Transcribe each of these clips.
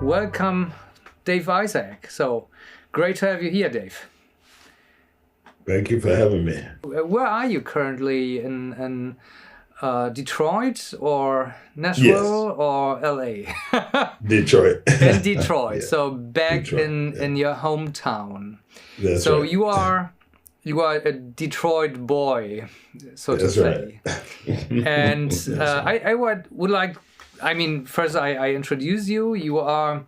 welcome Dave Isaac. So great to have you here, Dave. Thank you for having me. Where are you currently? In Detroit or Nashville or LA? Detroit. In Detroit. Yeah. So back Detroit, in your hometown. That's so right. you are a Detroit boy, so to say. Right. And I would like, I mean, first I introduce you. You are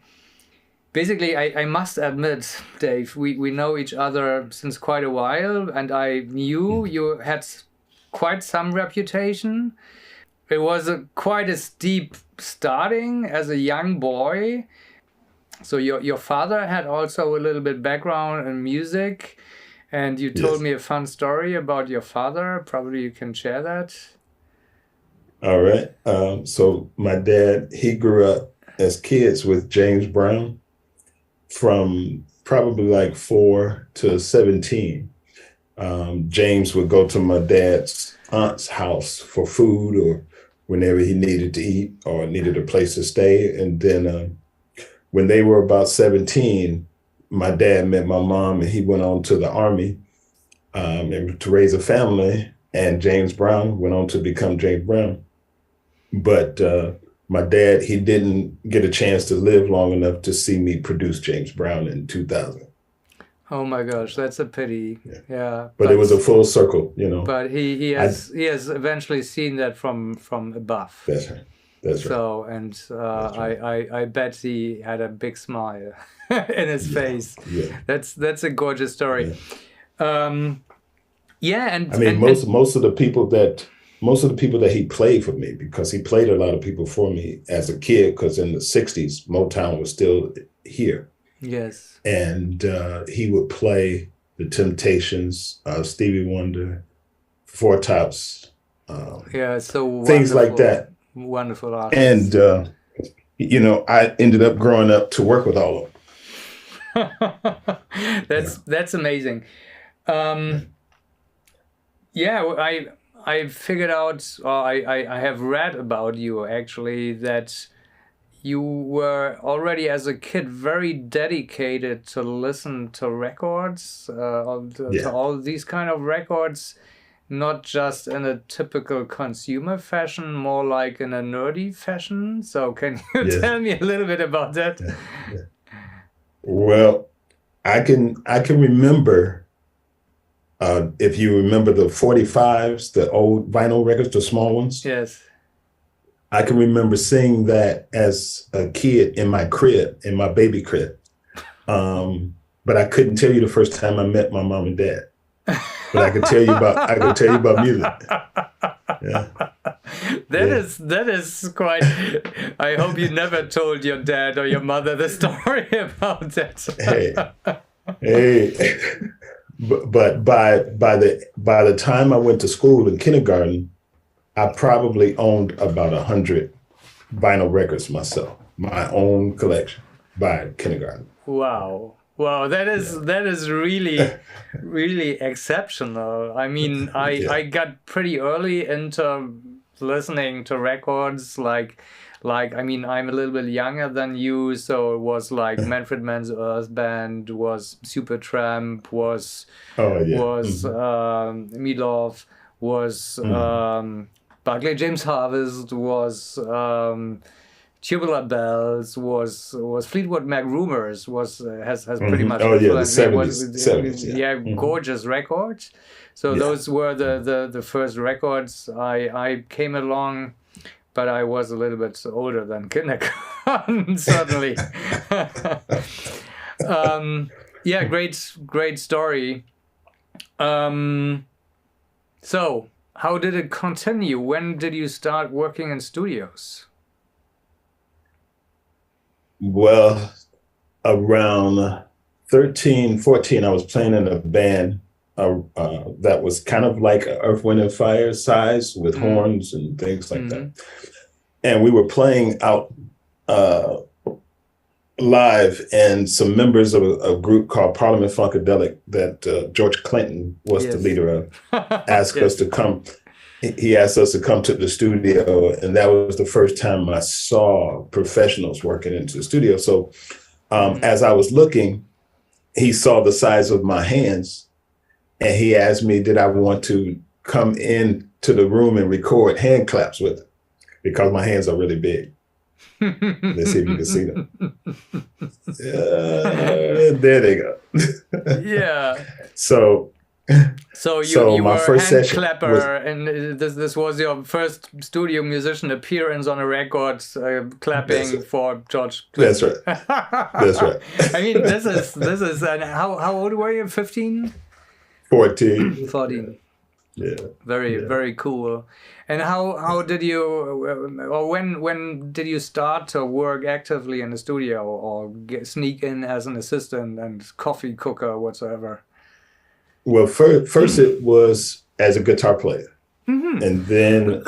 basically, I must admit, Dave, we know each other since quite a while, and I knew you had quite some reputation. It was quite a steep starting as a young boy. So your father had also a little bit background in music, and you told me a fun story about your father. Probably you can share that. All right. So my dad, he grew up as kids with James Brown from probably like 4 to 17. James would go to my dad's aunt's house for food or whenever he needed to eat or needed a place to stay. And then when they were about 17, my dad met my mom and he went on to the Army and to raise a family. And James Brown went on to become James Brown. But my dad, he didn't get a chance to live long enough to see me produce James Brown in 2000. Oh my gosh, that's a pity. Yeah. But it was a full circle, you know. But he has eventually seen that from above. That's right. That's right. So and I bet he had a big smile in his face. Yeah. That's a gorgeous story. And I and mean most of the people that he played for me, because he played a lot of people for me as a kid, because in the 60s Motown was still here. Yes. And he would play the Temptations, Stevie Wonder, Four Tops, so things like that. Wonderful artists. And I ended up growing up to work with all of them. That's amazing. I figured out, or I have read about you actually, that you were already as a kid very dedicated to listen to records, to all these kind of records, not just in a typical consumer fashion, more like in a nerdy fashion. So can you tell me a little bit about that? Well, I can remember, if you remember the 45s, the old vinyl records, the small ones. Yes. I can remember seeing that as a kid in my crib, in my baby crib. But I couldn't tell you the first time I met my mom and dad. But I could tell you about music. Yeah. That is quite. I hope you never told your dad or your mother the story about that. Hey. But by the time I went to school in kindergarten, I probably owned about 100 vinyl records myself, my own collection by kindergarten. Wow, that is really, really exceptional. I mean, I got pretty early into listening to records like I mean, I'm a little bit younger than you, so it was like Manfred Mann's Earth Band, was Supertramp, was Meatloaf, was Barclay James Harvest, was Tubular Bells, was Fleetwood Mac Rumors, has pretty much influenced the 70s. Gorgeous records. So those were the first records I came along. But I was a little bit older than kindergarten, certainly. Great story. So, how did it continue? When did you start working in studios? Well, around 13, 14, I was playing in a band that was kind of like Earth, Wind and Fire size with horns and things like that. And we were playing out live, and some members of a group called Parliament Funkadelic that George Clinton was the leader of asked us to come he asked us to come to the studio, and that was the first time I saw professionals working into the studio. So as I was looking, he saw the size of my hands, and he asked me, did I want to come in to the room and record hand claps with him, because my hands are really big. Let's see if you can see them. There they go. Yeah. So you my were first a hand session clapper, and this was your first studio musician appearance on a record, clapping for George Clinton. That's right. That's right. I mean, this is and how old were you? 15? 14. 14. Yeah. Very cool. And how did you, or when did you start to work actively in the studio, or sneak in as an assistant and coffee cooker whatsoever? Well, first it was as a guitar player, and then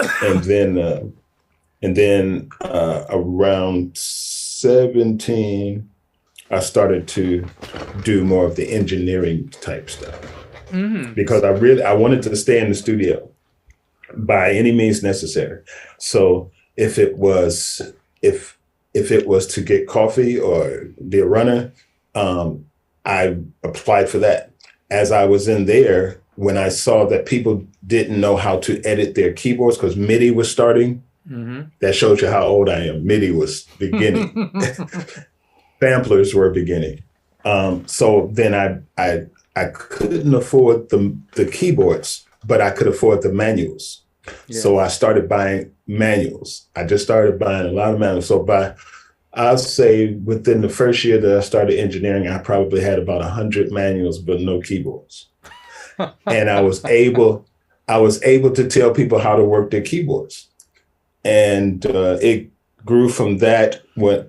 around 17, I started to do more of the engineering type stuff, because I wanted to stay in the studio by any means necessary. So if it was to get coffee or be a runner, I applied for that. As I was in there, when I saw that people didn't know how to edit their keyboards because MIDI was starting, that shows you how old I am. MIDI was beginning. Samplers were beginning. So then I couldn't afford the keyboards, but I could afford the manuals. Yeah. So I started buying manuals. I just started buying a lot of manuals. So I'll say within the first year that I started engineering, I probably had about 100 manuals, but no keyboards. And I was able to tell people how to work their keyboards. And it grew from that when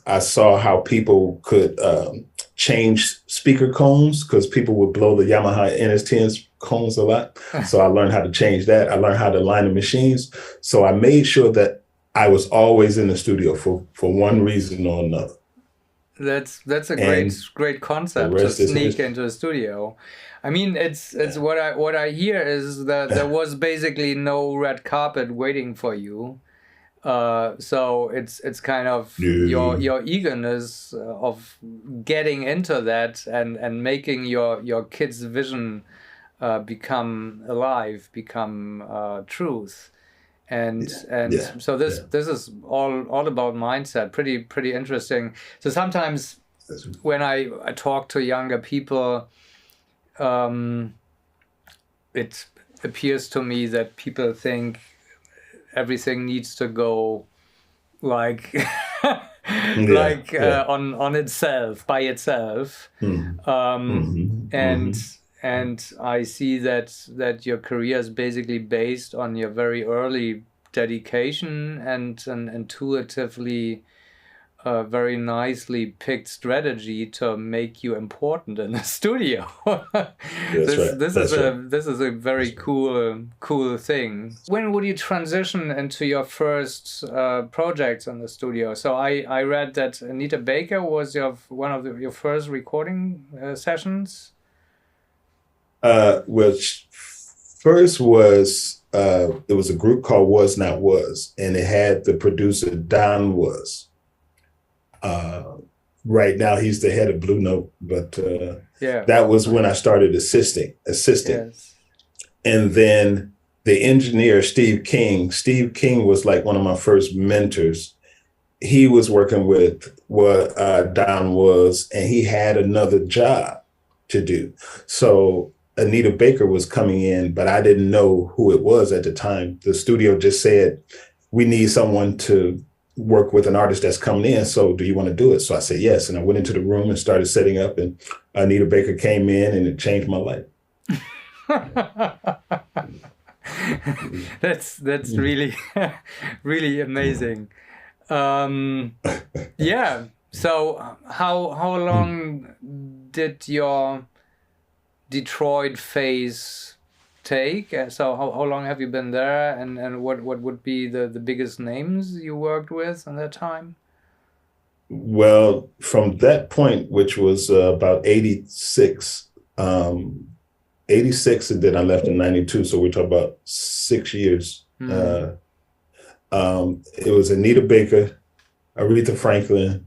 I saw how people could change speaker cones, because people would blow the Yamaha NS10 cones a lot. So I learned how to change that. I learned how to line the machines. So I made sure that I was always in the studio for one reason or another. That's a great concept to sneak into a studio. I mean, it's what I hear is that there was basically no red carpet waiting for you. So it's kind of your eagerness of getting into that and making your kid's vision become alive, become truth. So this is all about mindset. Pretty interesting. So sometimes when I talk to younger people, it appears to me that people think everything needs to go like on itself, by itself. And I see that your career is basically based on your very early dedication and an intuitively very nicely picked strategy to make you important in the studio. This is a very cool thing. When would you transition into your first projects in the studio? So I read that Anita Baker was one of your first recording sessions. Which first was it was a group called Was Not Was, and it had the producer Don Was. Right now he's the head of Blue Note, but that was when I started assisting. Yes. And then the engineer Steve King was like one of my first mentors. He was working with what Don Was, and he had another job to do. So Anita Baker was coming in, but I didn't know who it was at the time. The studio just said, we need someone to work with an artist that's coming in. So do you want to do it? So I said, yes. And I went into the room and started setting up, and Anita Baker came in, and it changed my life. That's really, really amazing. Yeah. So how long did your Detroit phase take? So how long have you been there, and what would be the biggest names you worked with in that time? Well, from that point, which was about 86, '86, and then I left in '92. So we're talking about 6 years. It was Anita Baker, Aretha Franklin,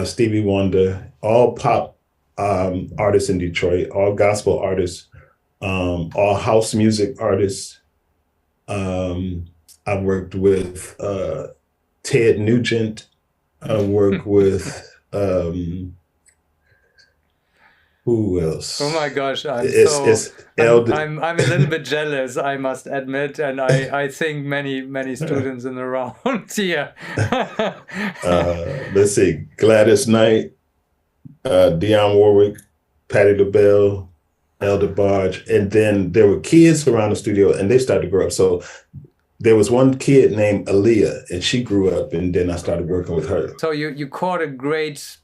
Stevie Wonder, all pop artists in Detroit, all gospel artists, all house music artists. I worked with Ted Nugent. I worked with who else? Oh my gosh, I'm a little bit jealous, I must admit, and I think many students in the round here. Let's see, Gladys Knight, Dionne Warwick, Patti LaBelle, Elder Barge, and then there were kids around the studio, and they started to grow up. So there was one kid named Aaliyah, and she grew up, and then I started working with her. So you caught a great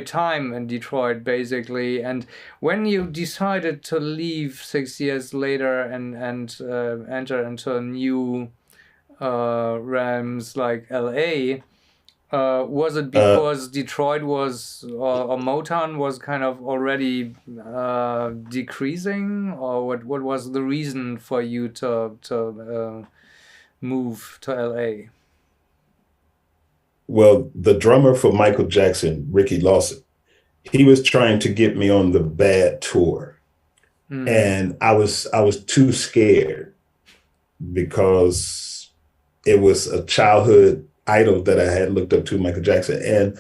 time in Detroit, basically. And when you decided to leave 6 years later and enter into new realms like LA, was it because Detroit was or Motown was kind of already decreasing, or what was the reason for you to move to LA? Well, the drummer for Michael Jackson, Ricky Lawson, he was trying to get me on the Bad tour. And I was too scared because it was a childhood idol that I had looked up to, Michael Jackson. And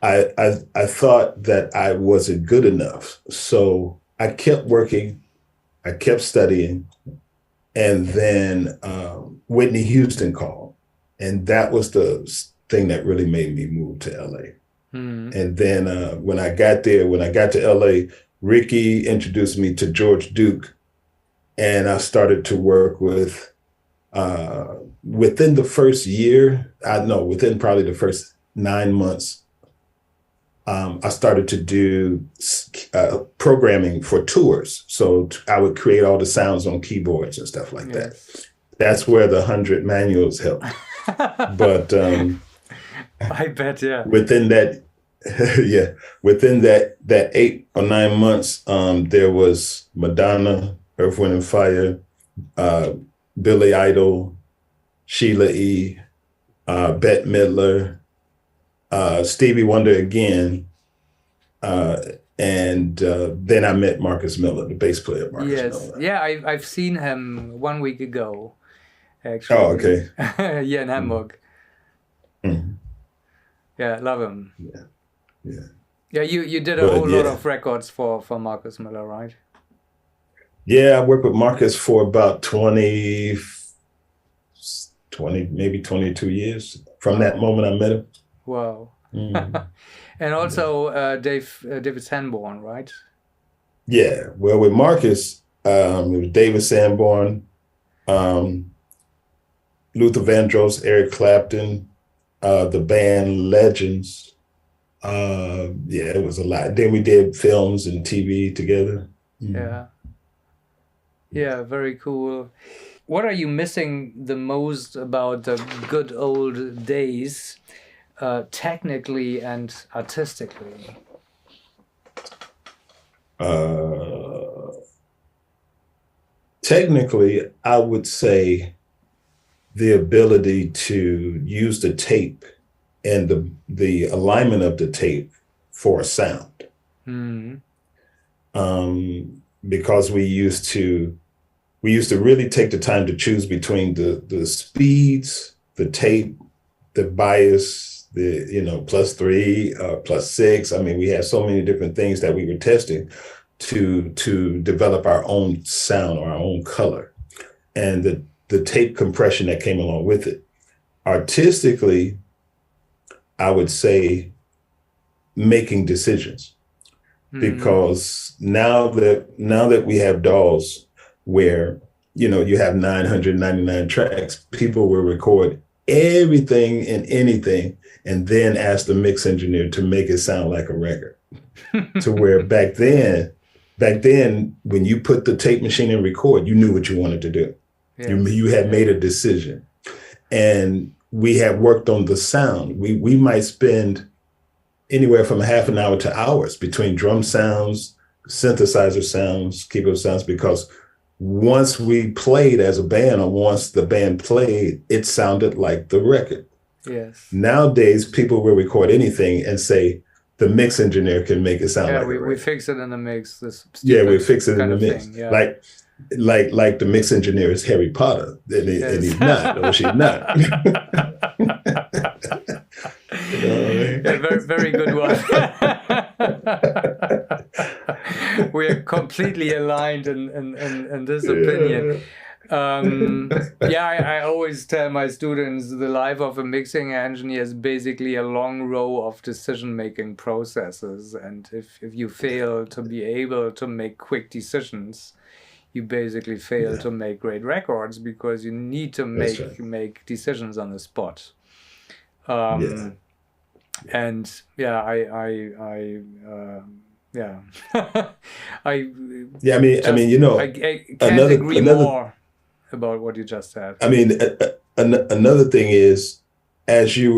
I thought that I wasn't good enough. So I kept working, I kept studying, and then Whitney Houston called. And that was the thing that really made me move to LA. And then when I got to LA, Ricky introduced me to George Duke, and I started to work with, within the first year, within probably the first 9 months, I started to do programming for tours. So I would create all the sounds on keyboards and stuff like that. That's where the 100 manuals helped. But I bet, yeah. Within that, within that 8 or 9 months, there was Madonna, Earth, Wind and Fire, Billy Idol, Sheila E., Bette Midler, Stevie Wonder again, and then I met Marcus Miller, the bass player. Miller. Yeah, I've seen him 1 week ago, actually. Oh, okay. Yeah, in Hamburg. Yeah, love him. Yeah, you did a whole lot of records for Marcus Miller, right? Yeah, I worked with Marcus for about 20, maybe 22 years from that moment I met him. Wow. And also David Sanborn, right? Yeah, well, with Marcus, it was David Sanborn, Luther Vandross, Eric Clapton, the band Legends. It was a lot. Then we did films and TV together. Yeah, very cool. What are you missing the most about the good old days, technically and artistically? Technically, I would say the ability to use the tape and the alignment of the tape for a sound. Because we used to really take the time to choose between the speeds, the tape, the bias, the +3, +6. I mean, we had so many different things that we were testing to develop our own sound or our own color, and the tape compression that came along with it. Artistically, I would say making decisions, because now that we have DAWs where you have 999 tracks, people will record everything and anything and then ask the mix engineer to make it sound like a record. To where back then when you put the tape machine in record, you knew what you wanted to do. You had made a decision, and we had worked on the sound. We might spend anywhere from half an hour to hours between drum sounds, synthesizer sounds, keyboard sounds, because once we played as a band, or once the band played, it sounded like the record. Yes. Nowadays, people will record anything and say the mix engineer can make it sound like a record. We fix it in the mix. We fix it in the mix. Yeah. Like the mix engineer is Harry Potter, and he's not, or she's not. Yeah, very, very good one. We are completely aligned in this opinion. I always tell my students the life of a mixing engineer is basically a long row of decision-making processes, and if you fail to be able to make quick decisions, you basically fail to make great records, because you need to make decisions on the spot. And I can't agree more about what you just said. I mean, another thing is, as we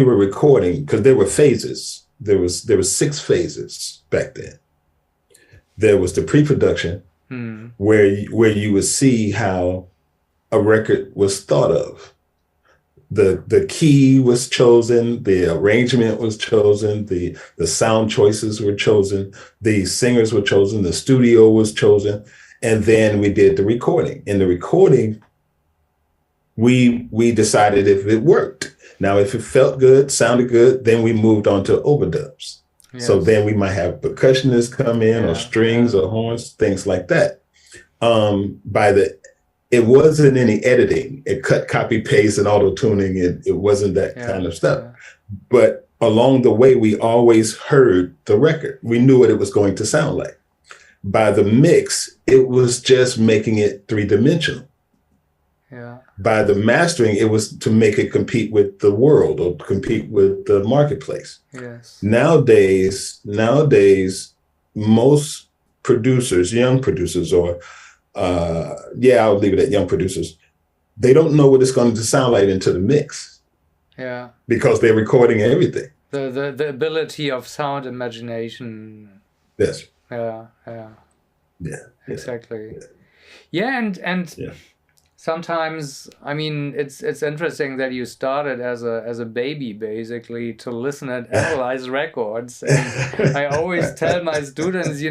were recording, because there were phases. There was 6 phases back then. There was the pre-production, where you would see how a record was thought of. The key was chosen, the arrangement was chosen, the sound choices were chosen, the singers were chosen, the studio was chosen, and then we did the recording. In the recording, we decided if it worked. Now, if it felt good, sounded good, then we moved on to overdubs. Yes. So then we might have percussionists come in, or strings, or horns, things like that. It wasn't any editing. It cut, copy, paste, and auto-tuning. It wasn't that kind of stuff. Yeah. But along the way, we always heard the record. We knew what it was going to sound like. By the mix, it was just making it 3-dimensional. Yeah. By the mastering, it was to make it compete with the world, or compete with the marketplace. Yes. Nowadays, most producers, young producers, or I'll leave it at young producers, they don't know what it's going to sound like into the mix. Yeah. Because they're recording everything. The ability of sound imagination. Yes. Yeah. Exactly. And yeah. Sometimes, I mean, it's interesting that you started as a baby, basically, to listen and analyze records. And I always tell my students,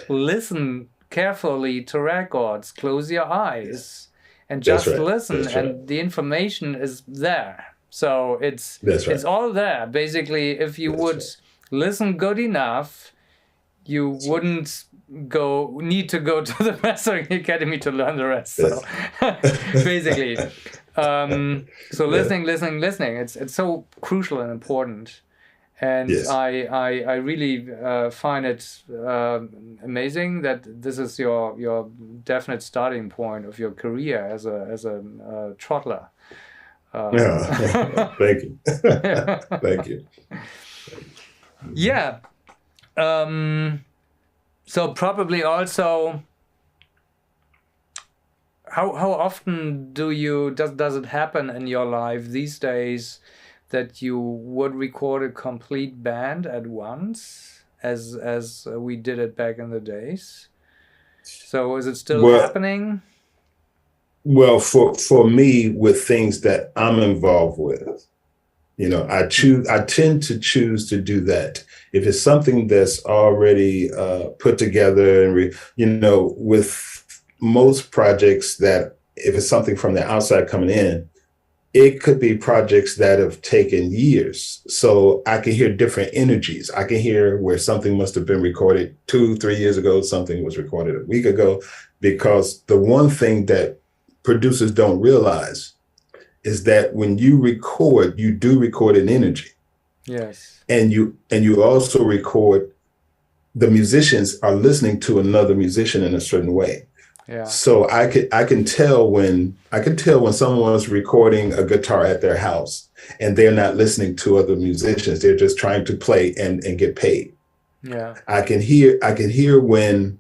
listen carefully to records, close your eyes, and just listen, and the information is there. So it's all there. Basically, if you would listen good enough, you wouldn't need to go to the Mastering Academy to learn the rest. So basically, so listening. It's so crucial and important. And I really find it amazing that this is your definite starting point of your career as a trottler. Thank you. Thank you. Yeah. So probably also, how often does it happen in your life these days that you would record a complete band at once, as we did it back in the days? So is it still happening? Well, for me, with things that I'm involved with, I tend to choose to do that. If it's something that's already put together, and with most projects, that if it's something from the outside coming in, it could be projects that have taken years. So I can hear different energies. I can hear where something must have been recorded 2-3 years ago, something was recorded a week ago, because the one thing that producers don't realize is that when you record, you do record an energy. Yes. And you also record, the musicians are listening to another musician in a certain way. Yeah. So I can tell when someone's recording a guitar at their house and they're not listening to other musicians. They're just trying to play and get paid. Yeah. I can hear when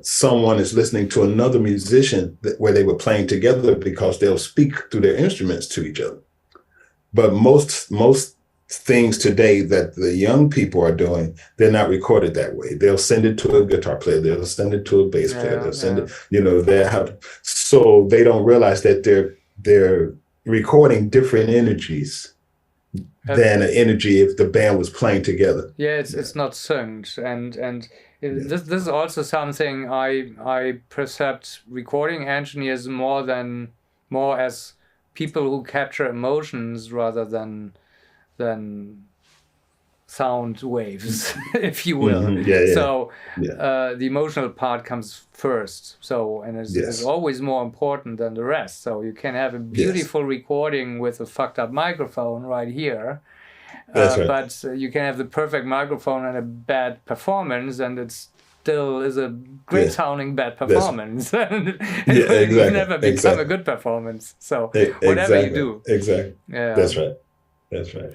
someone is listening to another musician where they were playing together, because they'll speak through their instruments to each other. But most things today that the young people are doing, they're not recorded that way. They'll send it to a guitar player, they'll send it to a bass player, they'll send it, they have, so they don't realize that they're recording different energies than an energy if the band was playing together. It's not synced, and this is also something I percept recording engineers more as people who capture emotions rather than sound waves, if you will. So the emotional part comes first. So, and it's always more important than the rest. So you can have a beautiful recording with a fucked up microphone right here. But you can have the perfect microphone and a bad performance, and it still is a great sounding bad performance. It will never become a good performance. So whatever you do. Exactly. Yeah. That's right.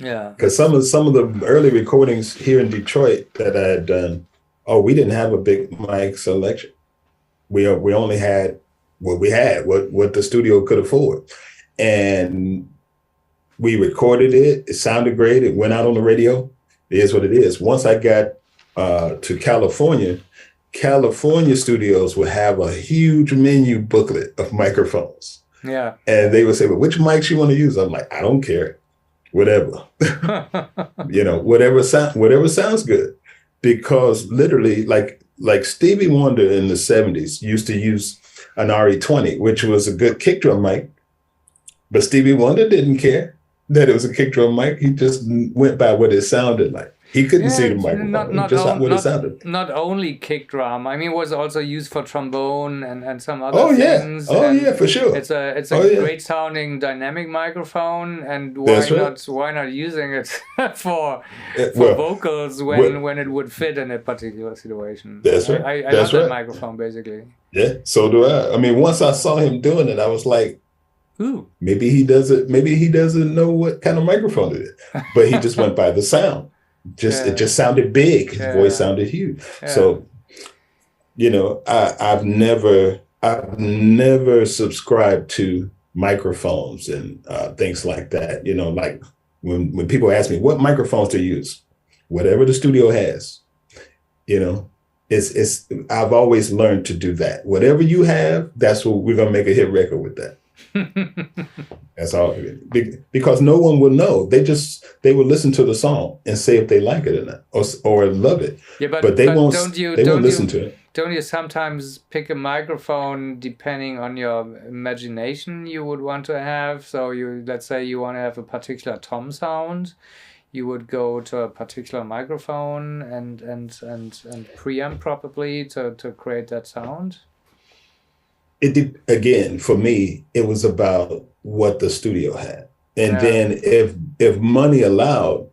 Yeah. Because some of the early recordings here in Detroit that I had done, we didn't have a big mic selection. We only had what we had, what the studio could afford. And we recorded it. It sounded great. It went out on the radio. It is what it is. Once I got to California studios would have a huge menu booklet of microphones. Yeah. And they would say, well, which mics you want to use? I'm like, I don't care. Whatever. Whatever sounds good. Because literally, like Stevie Wonder in the 70s used to use an RE20, which was a good kick drum mic. But Stevie Wonder didn't care that it was a kick drum mic. He just went by what it sounded like. He couldn't see the microphone. It sounded. Not only kick drum. I mean, it was also used for trombone and some other things. For sure. It's a great sounding dynamic microphone, and why not using it for vocals when it would fit in a particular situation? That's right. I love that microphone basically. Yeah, so do I. I mean, once I saw him doing it, I was like, ooh. Maybe he doesn't know what kind of microphone it is, but he just went by the sound. It just sounded big. His voice sounded huge. Yeah. So, I've never subscribed to microphones and things like that. Like when people ask me what microphones to use, whatever the studio has, it's I've always learned to do that. Whatever you have, that's what we're gonna make a hit record with that. That's all. Because no one will know. They will listen to the song and say if they like it or not, or love it. Yeah, but they won't listen to it. Don't you sometimes pick a microphone depending on your imagination you would want to have? So let's say you want to have a particular tom sound, you would go to a particular microphone and preamp probably to create that sound. Again, for me, it was about what the studio had. And then if money allowed,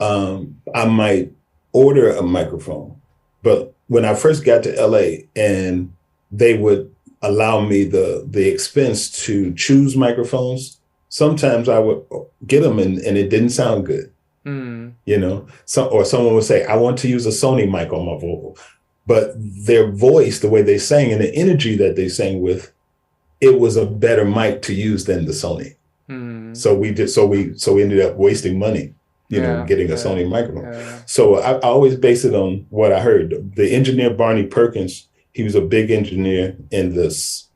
I might order a microphone. But when I first got to LA and they would allow me the expense to choose microphones, sometimes I would get them and it didn't sound good. Or someone would say, I want to use a Sony mic on my vocal. But their voice, the way they sang and the energy that they sang with, it was a better mic to use than the Sony. So we ended up wasting money, getting a Sony microphone. So I always base it on what I heard. The engineer Barney Perkins, he was a big engineer in the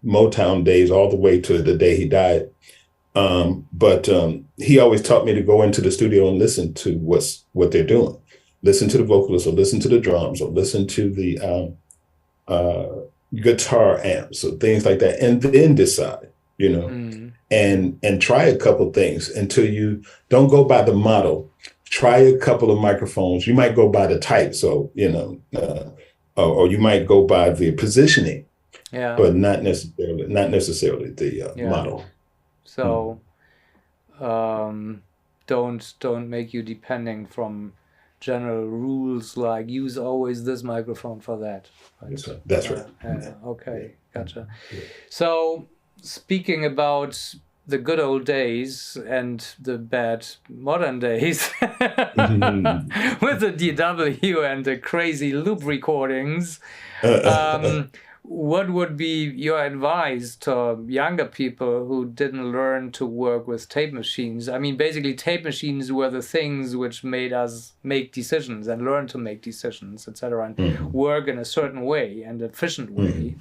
Motown days all the way to the day he died. But he always taught me to go into the studio and listen to what they're doing. Listen to the vocalists, or listen to the drums, or listen to the guitar amps, or things like that, and then decide, and try a couple things until you don't go by the model. Try a couple of microphones. You might go by the type, so or you might go by the positioning, but not necessarily the model. So, don't make you depending from general rules like use always this microphone for that. Right? That's right. Okay, gotcha. So speaking about the good old days and the bad modern days with the DW and the crazy loop recordings, what would be your advice to younger people who didn't learn to work with tape machines? I mean, basically, tape machines were the things which made us make decisions and learn to make decisions, etc., and work in a certain way and efficient way.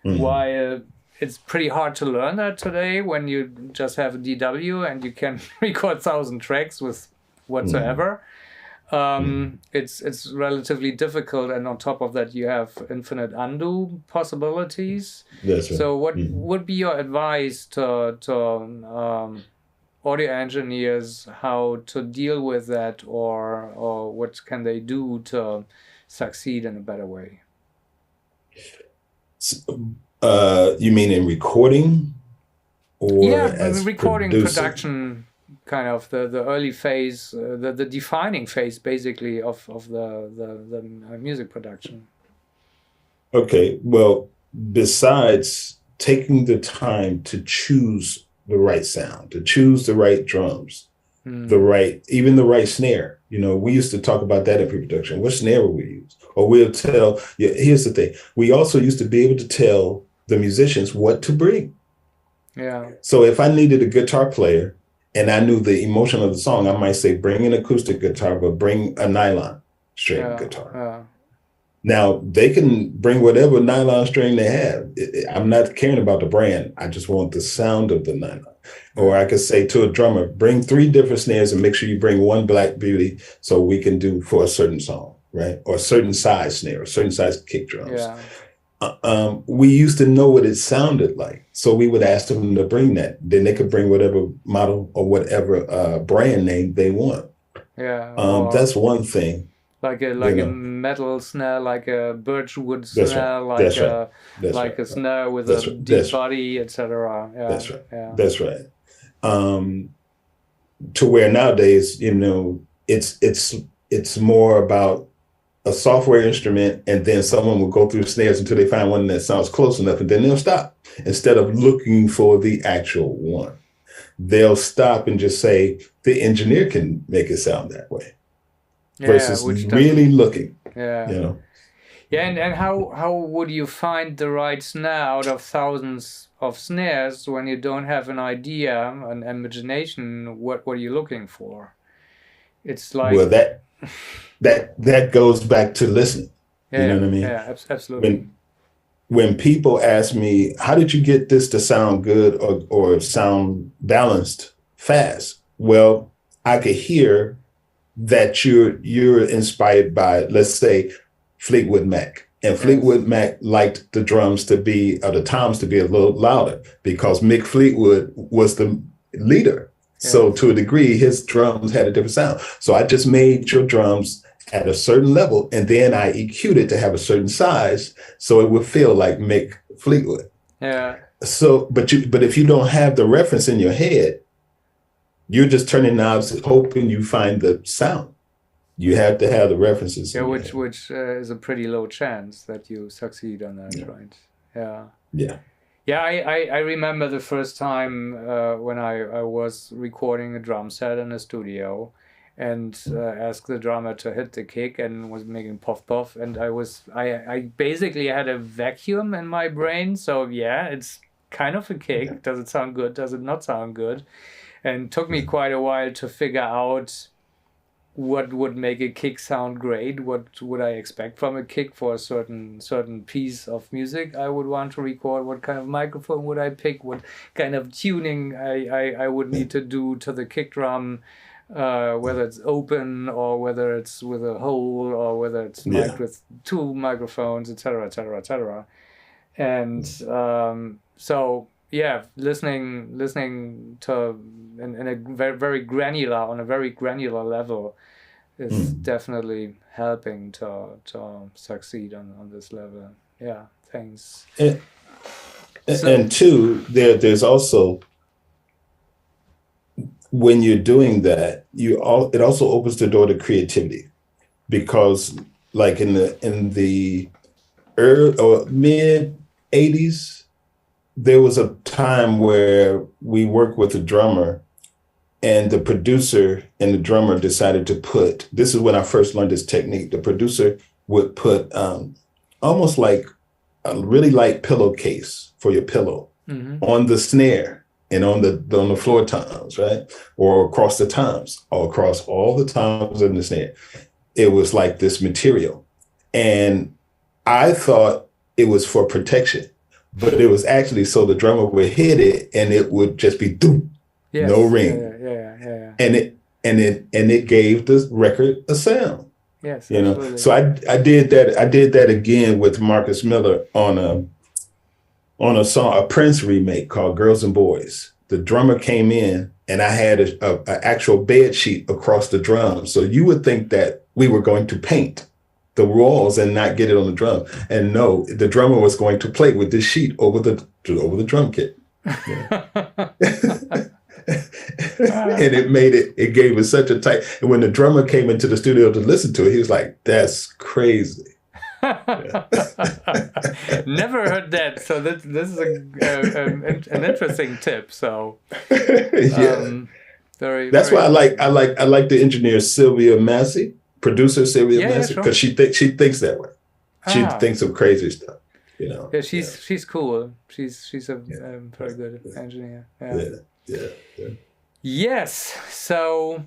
While it's pretty hard to learn that today when you just have a DW and you can record 1,000 tracks with whatsoever. It's relatively difficult, and on top of that you have infinite undo possibilities. That's right. So what would be your advice to audio engineers, how to deal with that, or what can they do to succeed in a better way? You mean in recording, or as recording, producer? Production, kind of the early phase, the defining phase, basically, of the music production. Okay, well, besides taking the time to choose the right sound, to choose the right drums, even the right snare. You know, we used to talk about that in pre-production. What snare will we use? Or we'll tell, here's the thing. We also used to be able to tell the musicians what to bring. Yeah. So if I needed a guitar player and I knew the emotion of the song, I might say, bring an acoustic guitar, but bring a nylon string guitar. Yeah. Now, they can bring whatever nylon string they have. I'm not caring about the brand. I just want the sound of the nylon. Or I could say to a drummer, bring 3 different snares and make sure you bring one Black Beauty so we can do for a certain song, right? Or a certain size snare, or certain size kick drums. Yeah. We used to know what it sounded like. So we would ask them to bring that. Then they could bring whatever model or whatever brand name they want. Yeah. That's one thing. Like a metal snare, like a birchwood snare, like a snare with a deep body, etc. Yeah, that's right. Yeah. That's right. To where nowadays, you know, it's more about a software instrument, and then someone will go through snares until they find one that sounds close enough, and then they'll stop. Instead of looking for the actual one, they'll stop and just say the engineer can make it sound that way. Versus really looking. Yeah. You know. Yeah, and how would you find the right snare out of thousands of snares when you don't have an idea, an imagination? What are you looking for? It's like, well, that goes back to listening. Yeah, you know what I mean? Yeah, absolutely. When people ask me, how did you get this to sound good or sound balanced fast? Well, I could hear that you're inspired by, let's say, Fleetwood Mac. And Fleetwood Mac liked the drums to be, or the toms to be a little louder because Mick Fleetwood was the leader. Yes. So to a degree, his drums had a different sound. So I just made your drums at a certain level, and then I EQ'd it to have a certain size so it would feel like Mick Fleetwood. Yeah. So, but if you don't have the reference in your head, you're just turning knobs hoping you find the sound. You have to have the references. Yeah, which is a pretty low chance that you succeed on that, right? Yeah. Yeah. Yeah, I remember the first time when I was recording a drum set in a studio and asked the drummer to hit the kick and was making puff puff, and I basically had a vacuum in my brain. So yeah, it's kind of a kick. Does it sound good? Does it not sound good? And it took me quite a while to figure out what would make a kick sound great. What would I expect from a kick for a certain piece of music I would want to record? What kind of microphone would I pick? What kind of tuning I would need to do to the kick drum? Whether it's open or whether it's with a hole or whether it's mic'd with 2 microphones, etc., etc., etc. And so. Yeah, listening to in a very, very granular level is definitely helping to succeed on this level. Yeah, thanks. And two, there's also, when you're doing that, it also opens the door to creativity, because like in the early or mid 80s. There was a time where we worked with a drummer, and the producer and the drummer decided to put, this is when I first learned this technique, the producer would put almost like a really light pillowcase for your pillow on the snare and on the floor toms, right? Or across the toms, or across all the toms in the snare. It was like this material. And I thought it was for protection, but it was actually so the drummer would hit it and it would just be doom, no ring. Yeah. And it gave the record a sound. Yes, you know. absolutely. So I did that again with Marcus Miller on a song, a Prince remake called Girls and Boys. The drummer came in and I had a actual bed sheet across the drums. So you would think that we were going to paint the walls and not get it on the drum. And no, the drummer was going to play with this sheet over the drum kit. Yeah. And it gave it such a tight. And when the drummer came into the studio to listen to it, he was like, "That's crazy." Never heard that. So this is an interesting tip. So yeah, that's why I like the engineer Sylvia Massey, producer Sylvia Massey, because she thinks that way. She thinks of crazy stuff. You know. Yeah, she's cool. She's a very good engineer. Yeah. Yes. So,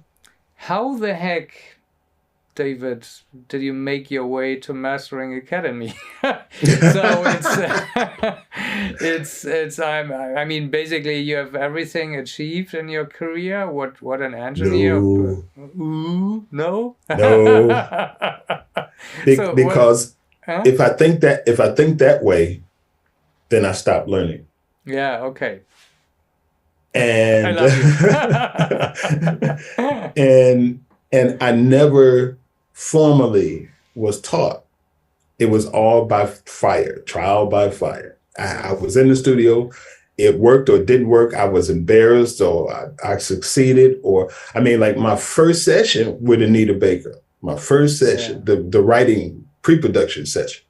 how the heck, David, did you make your way to Mastering Academy? So I mean, basically, you have everything achieved in your career. What an engineer? No. Because if I think that way, then I stop learning. Yeah. Okay. And I love you. and I never formally was taught. It was all by fire, trial by fire. I was in the studio, it worked or it didn't work. I was embarrassed or I succeeded. Or I mean, like my first session with Anita Baker, my first session, the writing pre-production session,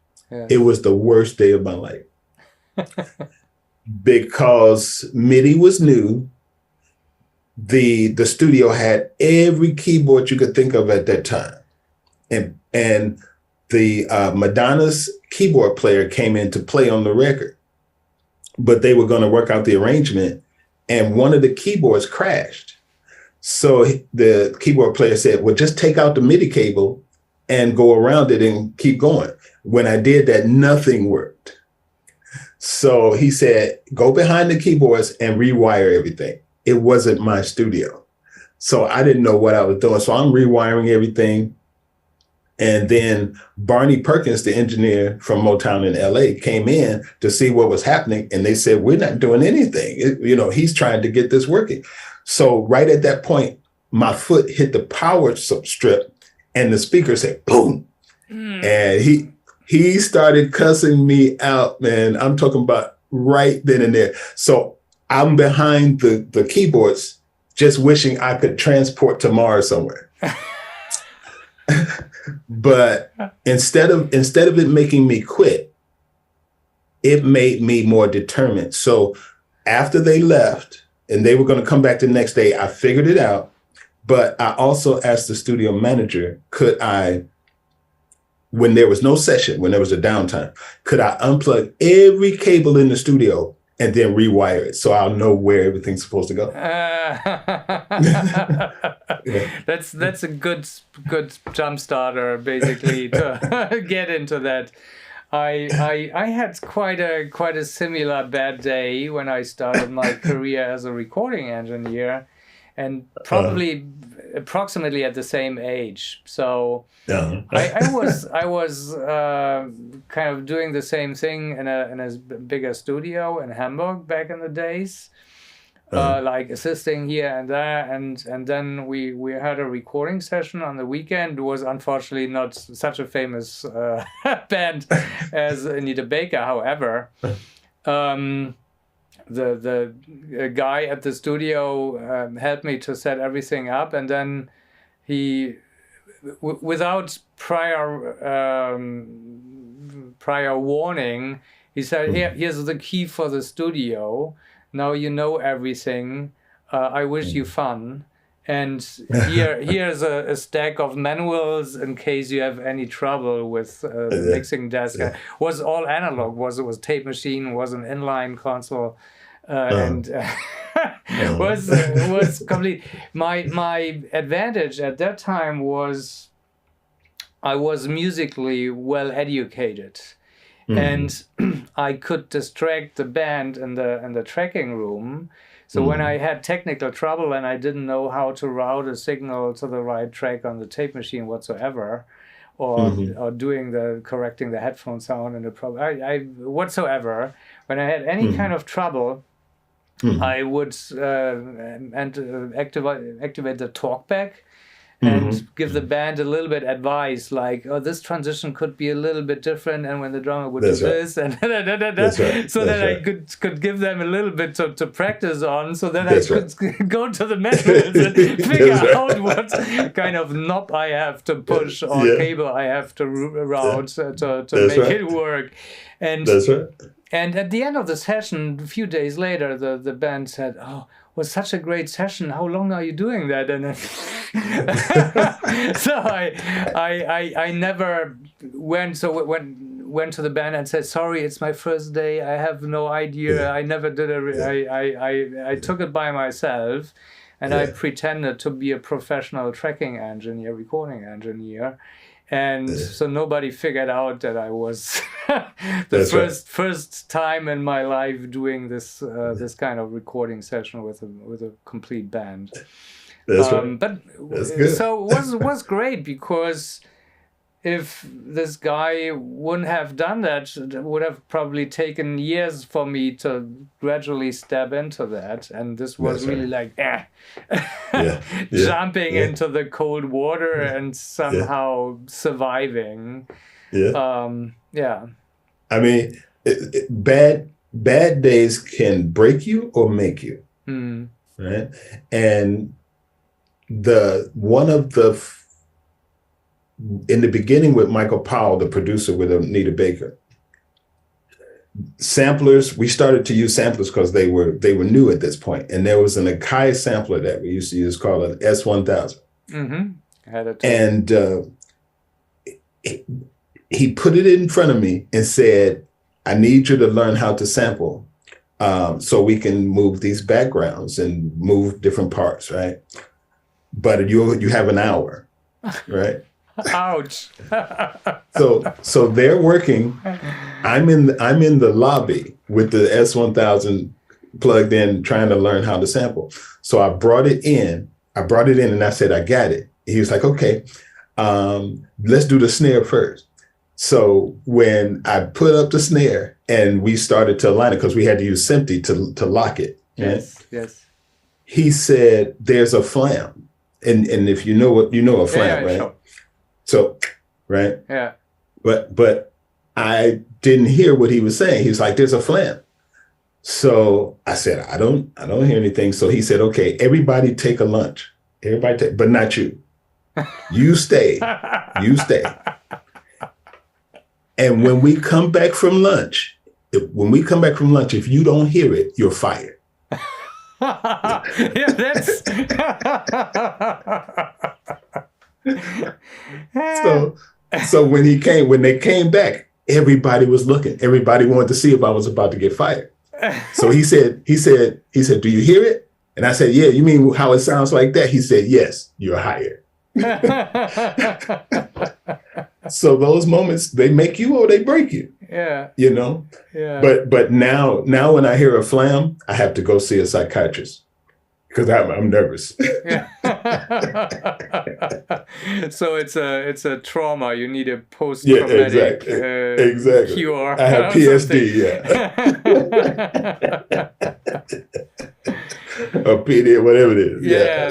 it was the worst day of my life. Because MIDI was new. The studio had every keyboard you could think of at that time. And the Madonna's keyboard player came in to play on the record. But they were going to work out the arrangement and one of the keyboards crashed. So the keyboard player said, well, just take out the MIDI cable and go around it and keep going. When I did that, nothing worked. So he said, go behind the keyboards and rewire everything. It wasn't my studio. So I didn't know what I was doing. So I'm rewiring everything. And then Barney Perkins, the engineer from Motown in LA, came in to see what was happening. And they said, we're not doing anything. He's trying to get this working. So right at that point, my foot hit the power strip and the speaker said, boom. And he started cussing me out, man. I'm talking about right then and there. So I'm behind the keyboards, just wishing I could transport to Mars somewhere. But instead of it making me quit, it made me more determined. So after they left and they were going to come back the next day, I figured it out. But I also asked the studio manager, could I, when there was no session, when there was a downtime, could I unplug every cable in the studio and then rewire it so I'll know where everything's supposed to go? That's a good jump starter, basically, to get into that. I had quite a similar bad day when I started my career as a recording engineer, and probably approximately at the same age. So I was kind of doing the same thing in a bigger studio in Hamburg back in the days, like assisting here and there, and then we had a recording session on the weekend. It was unfortunately not such a famous band as Anita Baker, however. The guy at the studio helped me to set everything up, and then he, without prior warning, he said, here's the key for the studio. Now you know everything. I wish you fun. And here's a stack of manuals in case you have any trouble with the mixing desk. Was all analog. It was tape machine, was an inline console, and was complete. My advantage at that time was I was musically well educated, and I could distract the band in the tracking room. So when I had technical trouble and I didn't know how to route a signal to the right track on the tape machine whatsoever, or correcting the headphone sound and the whatsoever, when I had any kind of trouble, I would activate the talkback and give the band a little bit advice, like, oh, this transition could be a little bit different, and when the drummer would do this, and so that I could give them a little bit to practice on, so that I could go to the manuals and figure out what kind of knob I have to push or cable I have to route to make it work. And and at the end of the session, a few days later, the band said, "Oh, it was such a great session. How long are you doing that?" And then so I never went to the band and said, "Sorry, it's my first day. I have no idea. I never did I took it by myself, and I pretended to be a professional tracking engineer, recording engineer." And so nobody figured out that I was the first time in my life doing this kind of recording session with a complete band. But so it was great, because if this guy wouldn't have done that, it would have probably taken years for me to gradually step into that. And this was really like jumping into the cold water and somehow surviving. I mean, bad days can break you or make you, right? And in the beginning with Michael Powell, the producer with Anita Baker, samplers, we started to use samplers because they were new at this point. And there was an Akai sampler that we used to use called an S1000. And he put it in front of me and said, "I need you to learn how to sample so we can move these backgrounds and move different parts, right? But you have an hour, right?" Ouch. So they're working. I'm in the lobby with the S1000 plugged in, trying to learn how to sample. So I brought it in and I said, "I got it." He was like, "Okay, let's do the snare first." So when I put up the snare and we started to align it, because we had to use SMPTE to lock it. Yes. He said, "There's a flam." And if you know a flam, right? Sure. So, right? Yeah. But I didn't hear what he was saying. He was like, "There's a flam." So I said, I don't hear anything. So he said, "Okay, everybody take a lunch. But not you. You stay. You stay. And when we come back from lunch, if you don't hear it, you're fired." That's So when they came back, everybody was looking. Everybody wanted to see if I was about to get fired. So he said, "Do you hear it?" And I said, "Yeah, you mean how it sounds like that?" He said, "Yes, you're hired." So those moments, they make you or they break you. Yeah. You know? Yeah. But now when I hear a flam, I have to go see a psychiatrist because I'm nervous. Yeah. So it's a trauma. You need a post-traumatic exactly. cure. I have PSD, or PD, whatever it is. Yeah.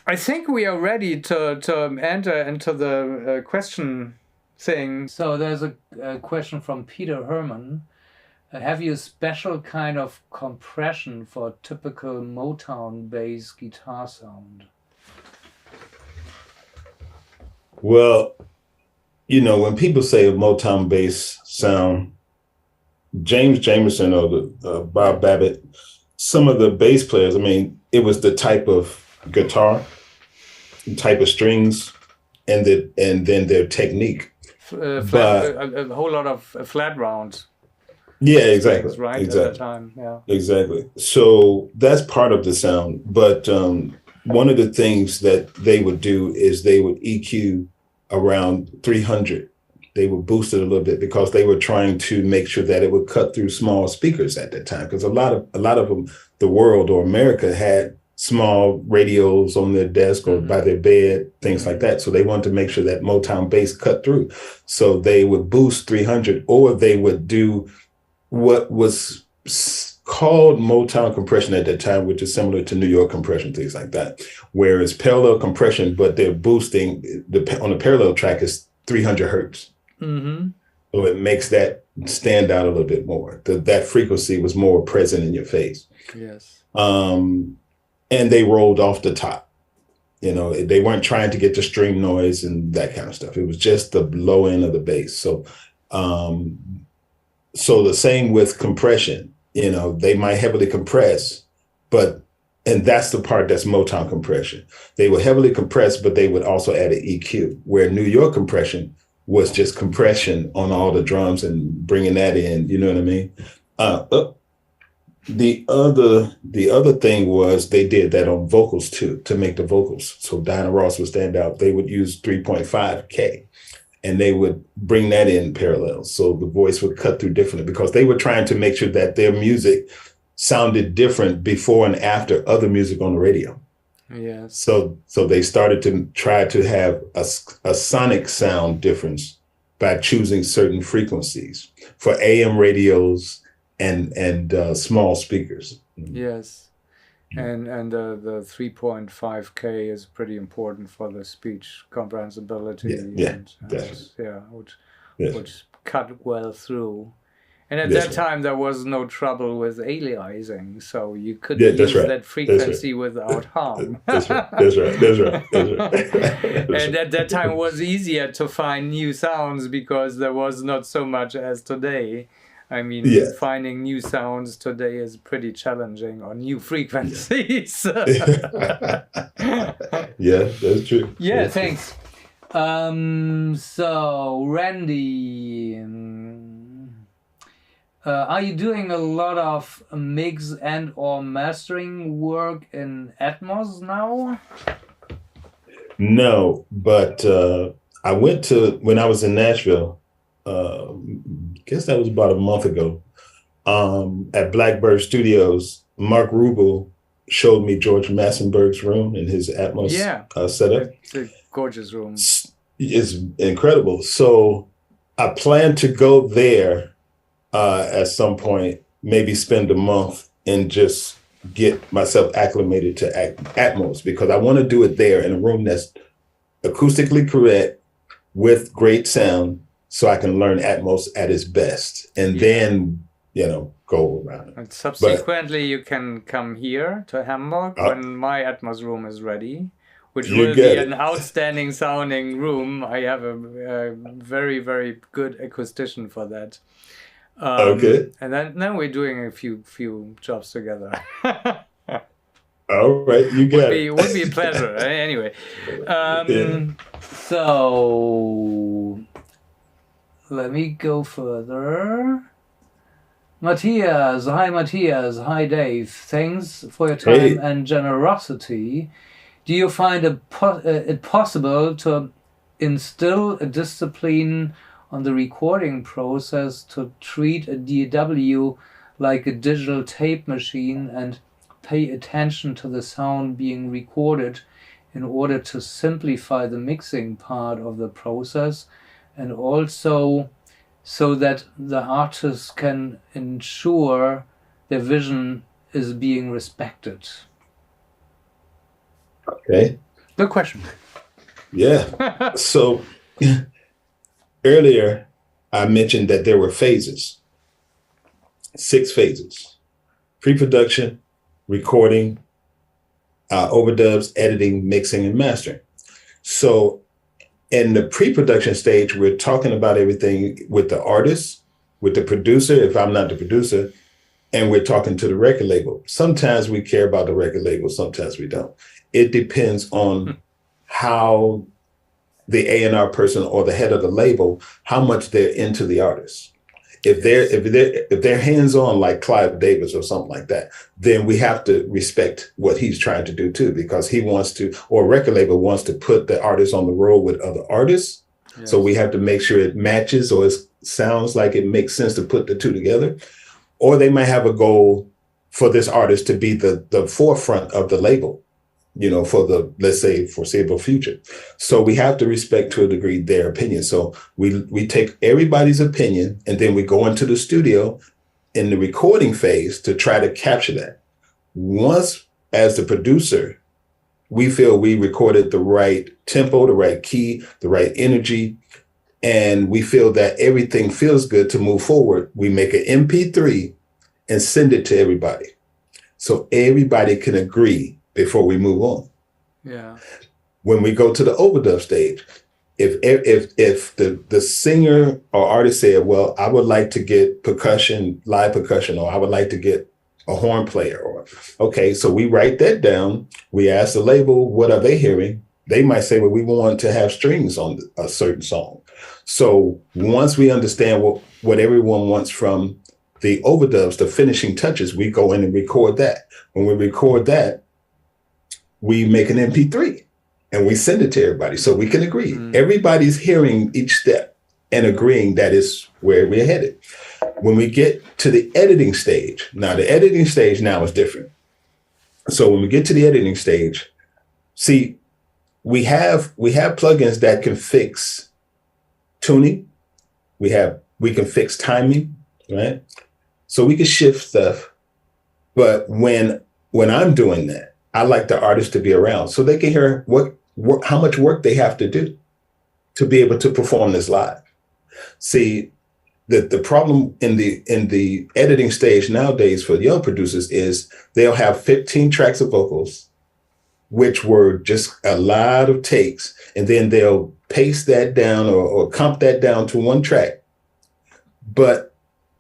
I think we are ready to enter into the question thing. So there's a question from Peter Herman. Have you a special kind of compression for typical Motown bass guitar sound? Well, when people say a Motown bass sound, James Jamerson or Bob Babbitt some of the bass players, I mean, it was the type of guitar, type of strings, and then their technique. A whole lot of flat round. Yeah, exactly. Strings, right? Exactly. At that time, yeah. Exactly. So that's part of the sound. But one of the things that they would do is they would EQ around 300. They would boost it a little bit because they were trying to make sure that it would cut through small speakers at that time. Because a lot of them, the world or America had small radios on their desk or by their bed, things like that. So they wanted to make sure that Motown bass cut through. So they would boost 300, or they would do what was called Motown compression at that time, which is similar to New York compression, things like that, where it's parallel compression, but they're boosting on the parallel track is 300 hertz. Mm-hmm. So it makes that stand out a little bit more. That frequency was more present in your face. Yes. And they rolled off the top. You know, they weren't trying to get the string noise and that kind of stuff. It was just the low end of the bass. So, so the same with compression. You know, they might heavily compress, and that's the part that's Motown compression. They would heavily compress, but they would also add an EQ, where New York compression was just compression on all the drums and bringing that in. You know what I mean? The other thing was they did that on vocals too, to make the vocals. So Diana Ross would stand out. They would use 3.5K and they would bring that in parallel. So the voice would cut through differently because they were trying to make sure that their music sounded different before and after other music on the radio. Yes. So they started to try to have a sonic sound difference by choosing certain frequencies for AM radios and small speakers. Yes, and the 3.5K is pretty important for the speech comprehensibility. Which cut well through. And at that time, there was no trouble with aliasing, so you could use that frequency without harm. That's right. And at that time, it was easier to find new sounds because there was not so much as today. I mean, finding new sounds today is pretty challenging on new frequencies. Yeah, that's true. Yeah, thanks. So, Randy, are you doing a lot of mix and or mastering work in Atmos now? No, but I went to, when I was in Nashville, guess that was about a month ago, at Blackbird Studios, Mark Rubel showed me George Massenberg's room in his Atmos setup. It's a gorgeous room. It's incredible. So I plan to go there at some point, maybe spend a month and just get myself acclimated to Atmos, because I want to do it there in a room that's acoustically correct with great sound, so I can learn Atmos at its best, and then, you know, go around it. And subsequently, you can come here to Hamburg when my Atmos room is ready, which will be an outstanding sounding room. I have a very, very good acoustician for that. Okay. And then we're doing a few jobs together. All right, you got it. Would be a pleasure. Anyway, so let me go further. Matthias, hi Dave. Thanks for your time and generosity. Do you find it possible to instill a discipline on the recording process to treat a DAW like a digital tape machine and pay attention to the sound being recorded in order to simplify the mixing part of the process, and also so that the artists can ensure their vision is being respected? Okay. Good question. Yeah. So earlier, I mentioned that there were phases, 6 phases: pre-production, recording, overdubs, editing, mixing, and mastering. So in the pre-production stage, we're talking about everything with the artist, with the producer, if I'm not the producer, and we're talking to the record label. Sometimes we care about the record label, sometimes we don't. It depends on how the A&R person or the head of the label, how much they're into the artist. If they're hands-on like Clive Davis or something like that, then we have to respect what he's trying to do too, because he wants to, or a record label wants to put the artist on the road with other artists. Yes. So we have to make sure it matches, or it sounds like it makes sense to put the two together. Or they might have a goal for this artist to be the forefront of the label, you know, for the, let's say, foreseeable future. So we have to respect to a degree their opinion. So we take everybody's opinion, and then we go into the studio in the recording phase to try to capture that. Once, as the producer, we feel we recorded the right tempo, the right key, the right energy, and we feel that everything feels good to move forward, we make an MP3 and send it to everybody, so everybody can agree before we move on. Yeah. When we go to the overdub stage, if the singer or artist said, well, I would like to get percussion, live percussion, or I would like to get a horn player, or okay, so we write that down. We ask the label, what are they hearing? They might say, well, we want to have strings on a certain song. So once we understand what everyone wants from the overdubs, the finishing touches, we go in and record that. When we record that, we make an MP3 and we send it to everybody so we can agree. Everybody's hearing each step and agreeing that is where we're headed. When we get to the editing stage, now the editing stage now is different. So when we get to the editing stage, see, we have plugins that can fix tuning. We can fix timing, right? So we can shift stuff. But when I'm doing that, I like the artist to be around so they can hear how much work they have to do to be able to perform this live. See, the problem in the editing stage nowadays for young producers is they'll have 15 tracks of vocals, which were just a lot of takes, and then they'll paste that down or comp that down to one track. But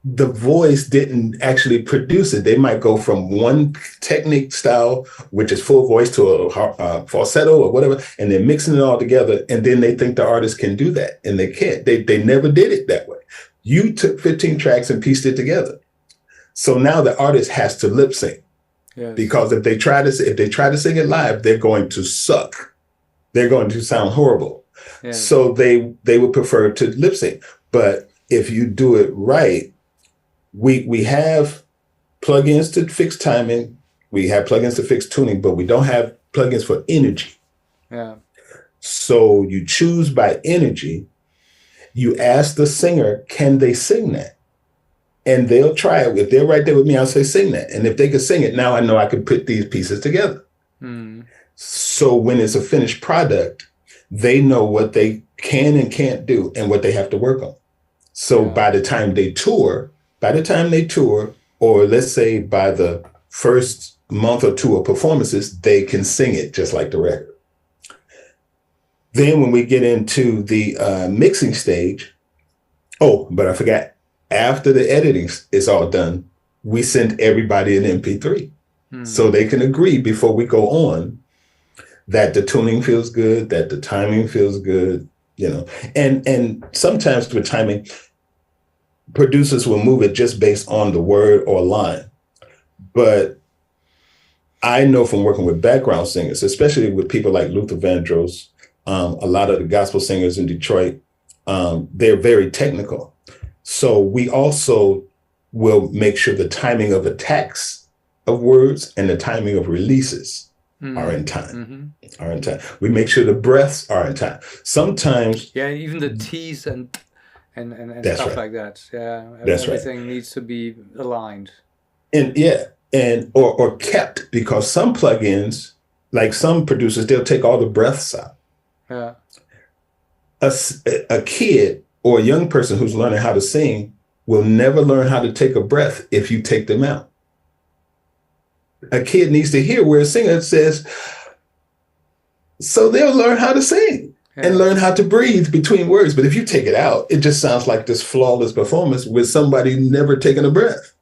the voice didn't actually produce it. They might go from one technique style, which is full voice, to a falsetto or whatever, and they're mixing it all together, and then they think the artist can do that, and they can't. They never did it that way. You took 15 tracks and pieced it together. So now the artist has to lip sync. Yes. Because if they try to sing it live, they're going to suck. They're going to sound horrible. Yes. So they would prefer to lip sync. But if you do it right, we have plugins to fix timing, we have plugins to fix tuning, but we don't have plugins for energy. Yeah. So you choose by energy. You ask the singer, can they sing that? And they'll try it. If they're right there with me, I'll say, sing that. And if they can sing it, now I know I can put these pieces together. So when it's a finished product, they know what they can and can't do and what they have to work on. So by the time they tour, or let's say by the first month or two of performances, they can sing it just like the record. Then when we get into the mixing stage, but I forgot, after the editing is all done, we send everybody an MP3 so they can agree before we go on that the tuning feels good, that the timing feels good, you know. And sometimes with timing, producers will move it just based on the word or line. But I know from working with background singers, especially with people like Luther Vandross, a lot of the gospel singers in Detroit, they're very technical. So we also will make sure the timing of attacks of words and the timing of releases are in time. We make sure the breaths are in time. Sometimes, even the T's and stuff stuff like that. Everything needs to be aligned. And or kept, because some plugins, like some producers, they'll take all the breaths out. Yeah. A kid or a young person who's learning how to sing will never learn how to take a breath if you take them out. A kid needs to hear where a singer says, so they'll learn how to sing and learn how to breathe between words. But if you take it out, it just sounds like this flawless performance with somebody never taking a breath.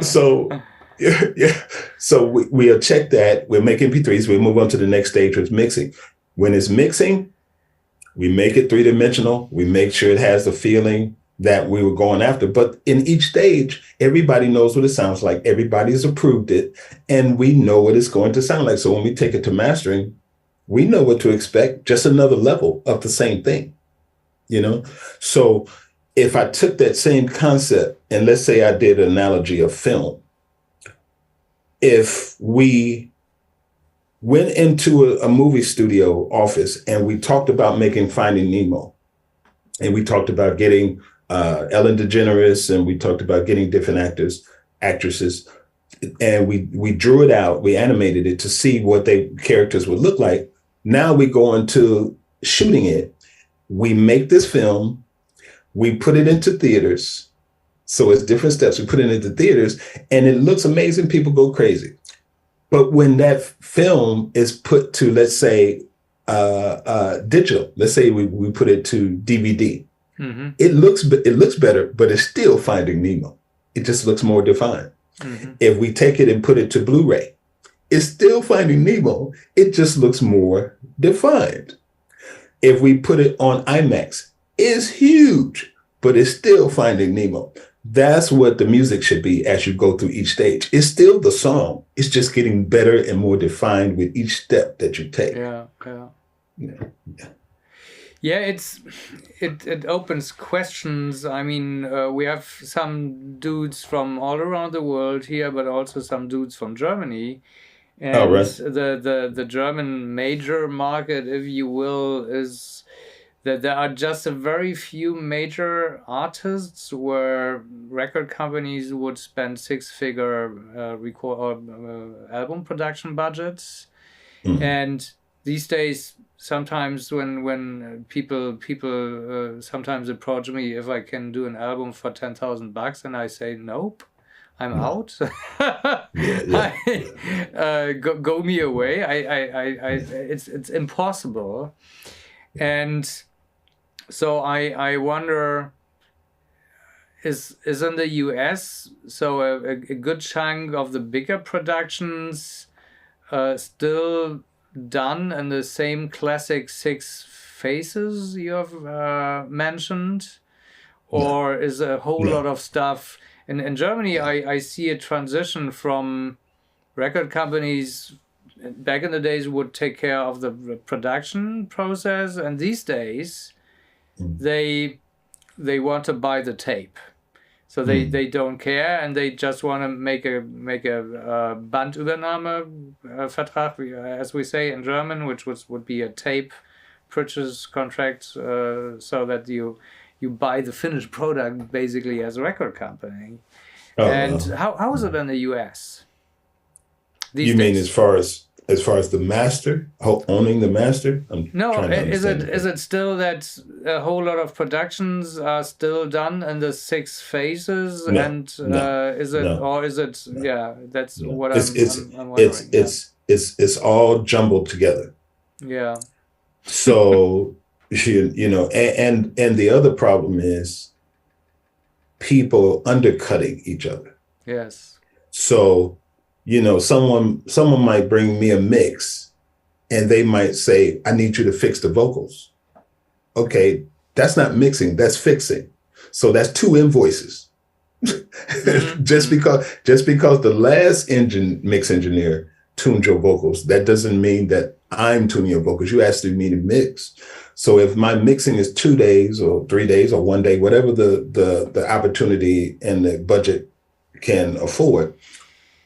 So, yeah. So we'll check that. We'll make MP3s. We'll move on to the next stage with mixing. When it's mixing, we make it three-dimensional. We make sure it has the feeling that we were going after. But in each stage, everybody knows what it sounds like. Everybody's approved it, and we know what it's going to sound like. So when we take it to mastering, we know what to expect, just another level of the same thing, you know? So if I took that same concept, and let's say I did an analogy of film, if we went into a movie studio office and we talked about making Finding Nemo, and we talked about getting Ellen DeGeneres, and we talked about getting different actors, actresses, and we drew it out, we animated it to see what they characters would look like. Now we go into shooting it. We make this film, we put it into theaters. So it's different steps. We put it into theaters and it looks amazing. People go crazy. But when that film is put to, let's say, digital, let's say we put it to DVD, mm-hmm. it looks better, but it's still Finding Nemo. It just looks more defined. Mm-hmm. If we take it and put it to Blu-ray, it's still Finding Nemo. It just looks more defined. If we put it on IMAX, it's huge, but it's still Finding Nemo. That's what the music should be as you go through each stage. It's still the song. It's just getting better and more defined with each step that you take. Yeah, it opens questions. I mean, we have some dudes from all around the world here, but also some dudes from Germany. And the German major market, if you will, is that there are just a very few major artists where record companies would spend six-figure album production budgets. Mm. And these days, sometimes when people sometimes approach me if I can do an album for $10,000, and I say nope. I'm out. Go me away. It's impossible. And so I wonder, is in the US, so a good chunk of the bigger productions still done in the same classic six phases you have mentioned, or is a whole lot of stuff? In Germany, I see a transition from record companies back in the days would take care of the production process, and these days they want to buy the tape, so they don't care, and they just want to make a Bandübernahme Vertrag, as we say in German, which would be a tape purchase contract, so that you buy the finished product basically as a record company. How is it in the US? You mean as far as the master, owning the master? Is it still that a whole lot of productions are still done in the six phases? That's what I'm wondering. It's all jumbled together. Yeah. So and the other problem is people undercutting each other. Yes. So, someone might bring me a mix and they might say, I need you to fix the vocals. Okay, that's not mixing, that's fixing. So that's two invoices. Mm-hmm. just because the last mix engineer tuned your vocals, that doesn't mean that I'm tuning your vocals. You asked me to mix. So if my mixing is 2 days or 3 days or 1 day, whatever the opportunity and the budget can afford,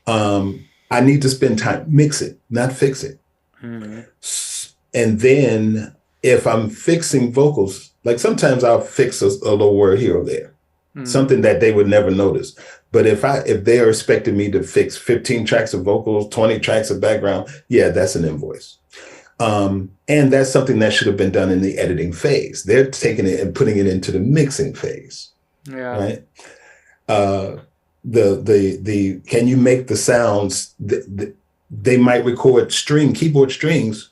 I need to spend time mixing, not fixing. Mm-hmm. And then if I'm fixing vocals, like sometimes I'll fix a little word here or there, something that they would never notice. But if they are expecting me to fix 15 tracks of vocals, 20 tracks of background, yeah, that's an invoice. And that's something that should have been done in the editing phase. They're taking it and putting it into the mixing phase. Yeah. Right. Can you make the sounds? They might record keyboard strings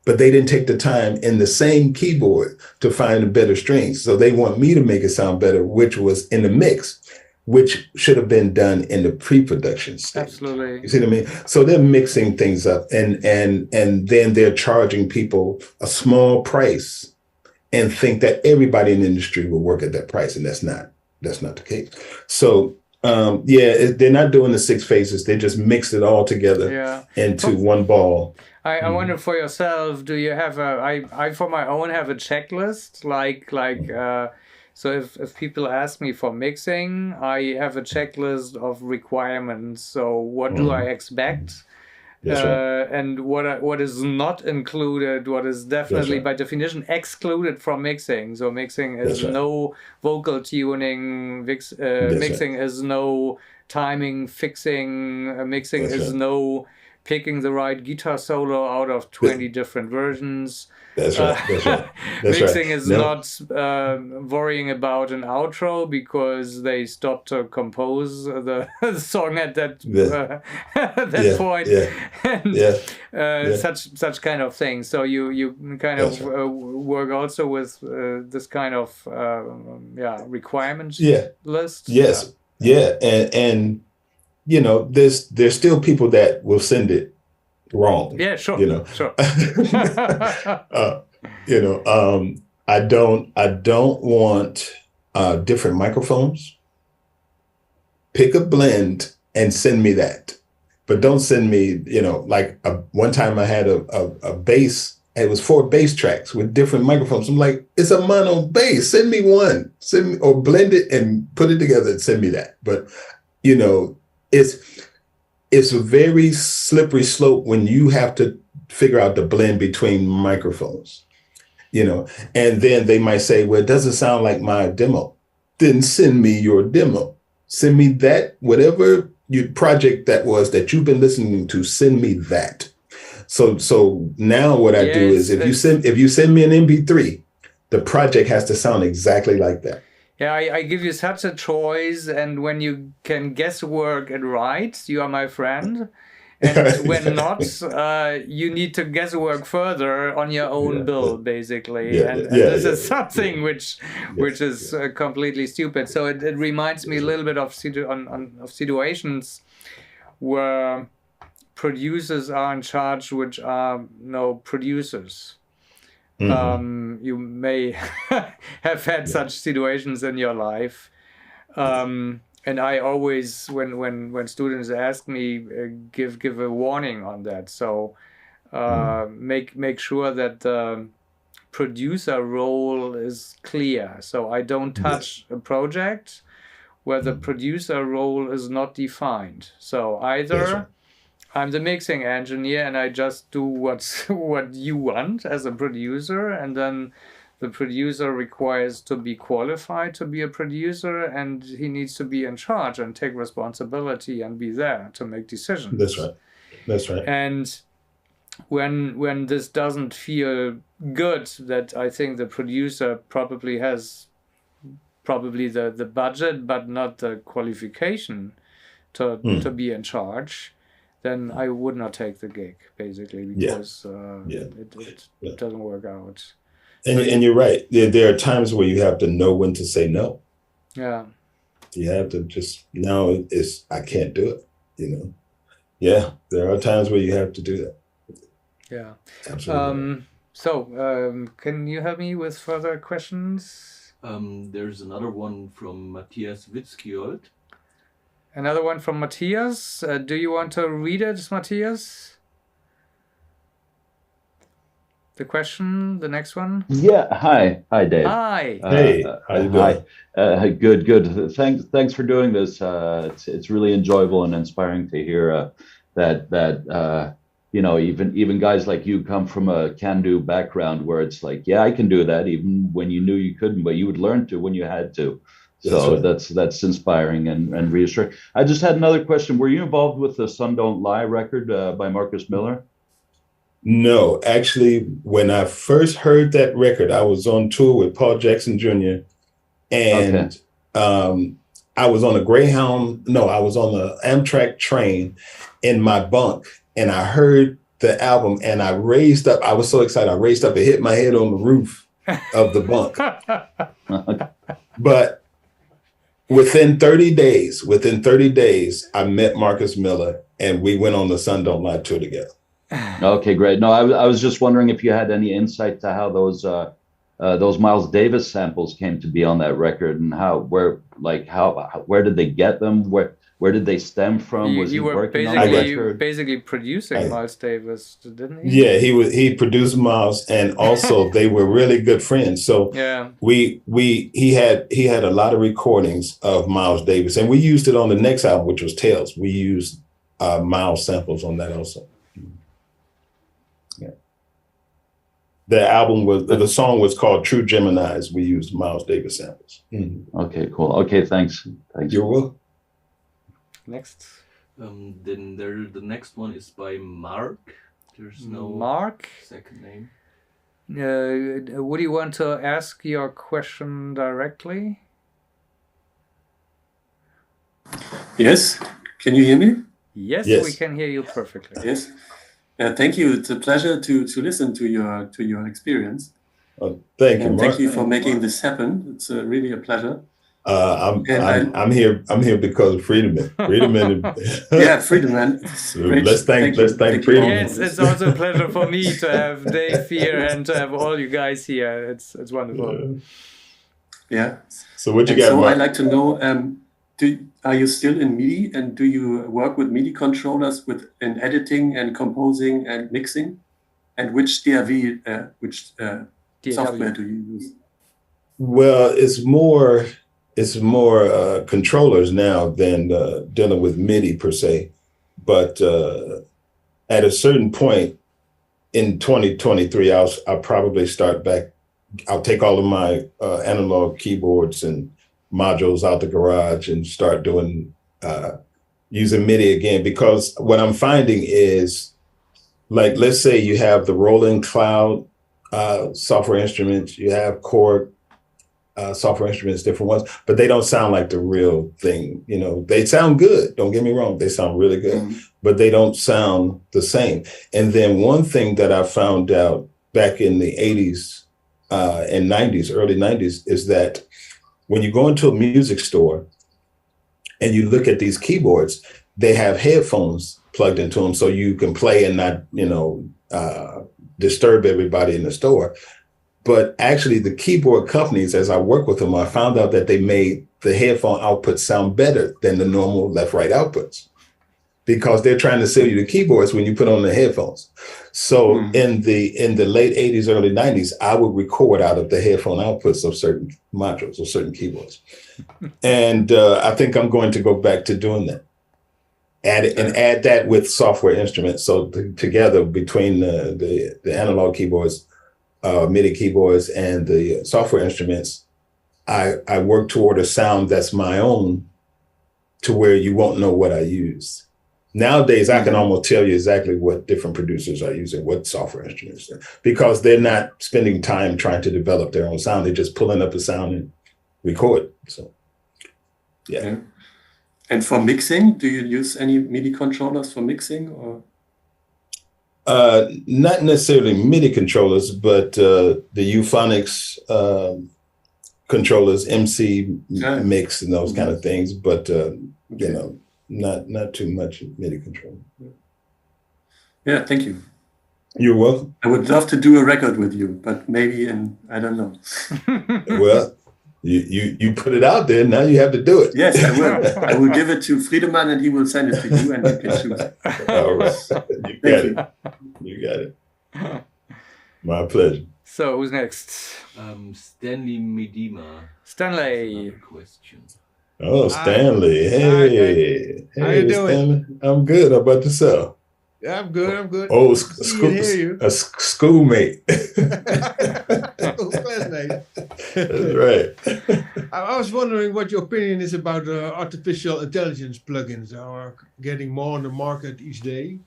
but they didn't take the time in the same keyboard to find a better strings. So they want me to make it sound better, which was in the mix, which should have been done in the pre-production stage. Absolutely. You see what I mean? So they're mixing things up, and then they're charging people a small price and think that everybody in the industry will work at that price, and that's not the case. So they're not doing the 6 phases. They just mixed it all together into one ball. I wonder for yourself, do you have I for my own have a checklist, so if people ask me for mixing, I have a checklist of requirements. So what do I expect? And what is not included, what is definitely by definition excluded from mixing. So mixing is no vocal tuning, mixing is no timing fixing, mixing is no picking the right guitar solo out of 20 different versions. Mixing is not worrying about an outro because they stopped to compose the song at that point. Such kind of thing. So you kind of work also with this kind of requirements list. And you know, there's still people that will send it wrong. Yeah, sure. You know, sure. I don't want different microphones. Pick a blend and send me that, but don't send me, one time I had a bass. It was 4 bass tracks with different microphones. I'm like, it's a mono bass. Send me one. Or blend it and put it together and send me that. But it's a very slippery slope when you have to figure out the blend between microphones, and then they might say, well, it doesn't sound like my demo. Then send me your demo. Send me that, whatever your project that was that you've been listening to, send me that. So now what I do is if you send me an MP3, the project has to sound exactly like that. Yeah, I give you such a choice, and when you can guesswork it right, you are my friend. And when not, you need to guesswork further on your own bill, basically. And this is something which is completely stupid. So it reminds me a little bit of situations where producers are in charge, which are no producers. You may have had such situations in your life, and I always, when students ask me, give a warning on that. So make sure that the producer role is clear. So I don't touch a project where the producer role is not defined. So either I'm the mixing engineer and I just do what you want as a producer, and then the producer requires to be qualified to be a producer, and he needs to be in charge and take responsibility and be there to make decisions. That's right. And when this doesn't feel good, that I think the producer probably has the budget but not the qualification to be in charge, then I would not take the gig, basically, because it doesn't work out. And you're right. There are times where you have to know when to say no. Yeah. You have to just know I can't do it, Yeah, there are times where you have to do that. Yeah. Absolutely. Can you help me with further questions? There's another one from Matthias Witzkiold. Another one from Matthias. Do you want to read it, Matthias? The question, the next one? Yeah. Hi, Dave. Hi. Hey, how you doing? Hi. Good. Thanks for doing this. It's really enjoyable and inspiring to hear that even guys like you come from a can-do background where it's like, yeah, I can do that even when you knew you couldn't, but you would learn to when you had to. So that's inspiring and reassuring. I just had another question. Were you involved with the Sun Don't Lie record by Marcus Miller? No, actually, when I first heard that record, I was on tour with Paul Jackson Jr. and I was on I was on the Amtrak train in my bunk, and I heard the album, and I raised up. I was so excited. I raised up and hit my head on the roof of the bunk. But within 30 days, I met Marcus Miller, and we went on the Sun Don't Lie tour together. Okay, great. No, I was just wondering if you had any insight to how those Miles Davis samples came to be on that record, and where did they get them? Where did they stem from? Was he working on the record? Basically producing Miles Davis, didn't he? Yeah, he produced Miles, and also they were really good friends. So he had a lot of recordings of Miles Davis, and we used it on the next album, which was Tales. We used Miles samples on that also. Yeah. The song was called True Geminis. We used Miles Davis samples. Mm-hmm. Okay, cool. Okay, thanks. You're welcome. Next. Then the next one is by Mark. There's no Mark second name. Would you want to ask your question directly? Yes. Can you hear me? Yes, we can hear you perfectly. Yes. Thank you. It's a pleasure to listen to your experience. Thank you, Mark. Thank you for making this happen. It's really a pleasure. I'm here because of Friedemann. Friedemann. Let's thank Friedemann. Yes, it's also a pleasure for me to have Dave here and to have all you guys here. It's wonderful. Yeah. So what you got? So I'd like to know: are you still in MIDI, and do you work with MIDI controllers in editing and composing and mixing? And which DAW, software do you use? Well, it's more controllers now than dealing with MIDI per se. But at a certain point in 2023, I'll probably start back. I'll take all of my analog keyboards and modules out the garage and start doing using MIDI again, because what I'm finding is, like, let's say you have the Roland Cloud software instruments, you have Korg software instruments, different ones, but they don't sound like the real thing. You know, they sound good. Don't get me wrong. They sound really good, but they don't sound the same. And then one thing that I found out back in the 80s and 90s, early 90s, is that when you go into a music store and you look at these keyboards, they have headphones plugged into them so you can play and not, disturb everybody in the store. But actually the keyboard companies, as I work with them, I found out that they made the headphone outputs sound better than the normal left-right outputs, because they're trying to sell you the keyboards when you put on the headphones. So in the late 80s, early 90s, I would record out of the headphone outputs of certain modules or certain keyboards. And I think I'm going to go back to doing that. Add that with software instruments. So together between the analog keyboards, MIDI keyboards, and the software instruments, I work toward a sound that's my own, to where you won't know what I use. Nowadays, I can almost tell you exactly what different producers are using, what software instruments, because they're not spending time trying to develop their own sound. They're just pulling up a sound and record. So, yeah. And for mixing, do you use any MIDI controllers for mixing, or? Not necessarily MIDI controllers, but the Euphonics controllers, MC mix and those kind of things. But not too much MIDI control. Yeah, thank you. You're welcome. I would love to do a record with you, but maybe I don't know. Well, you put it out there. Now you have to do it. Yes, I will. I will give it to Friedemann, and he will send it to you, and you can choose. All right. You got it. My pleasure. So who's next? Stanley Medema. Stanley. Question. Oh, Stanley. Hey. How you doing? Stanley. I'm good. How about yourself? Yeah, I'm good. I'm good. Oh, a schoolmate. School classmate. That's right. I was wondering what your opinion is about artificial intelligence plugins that are getting more on the market each day.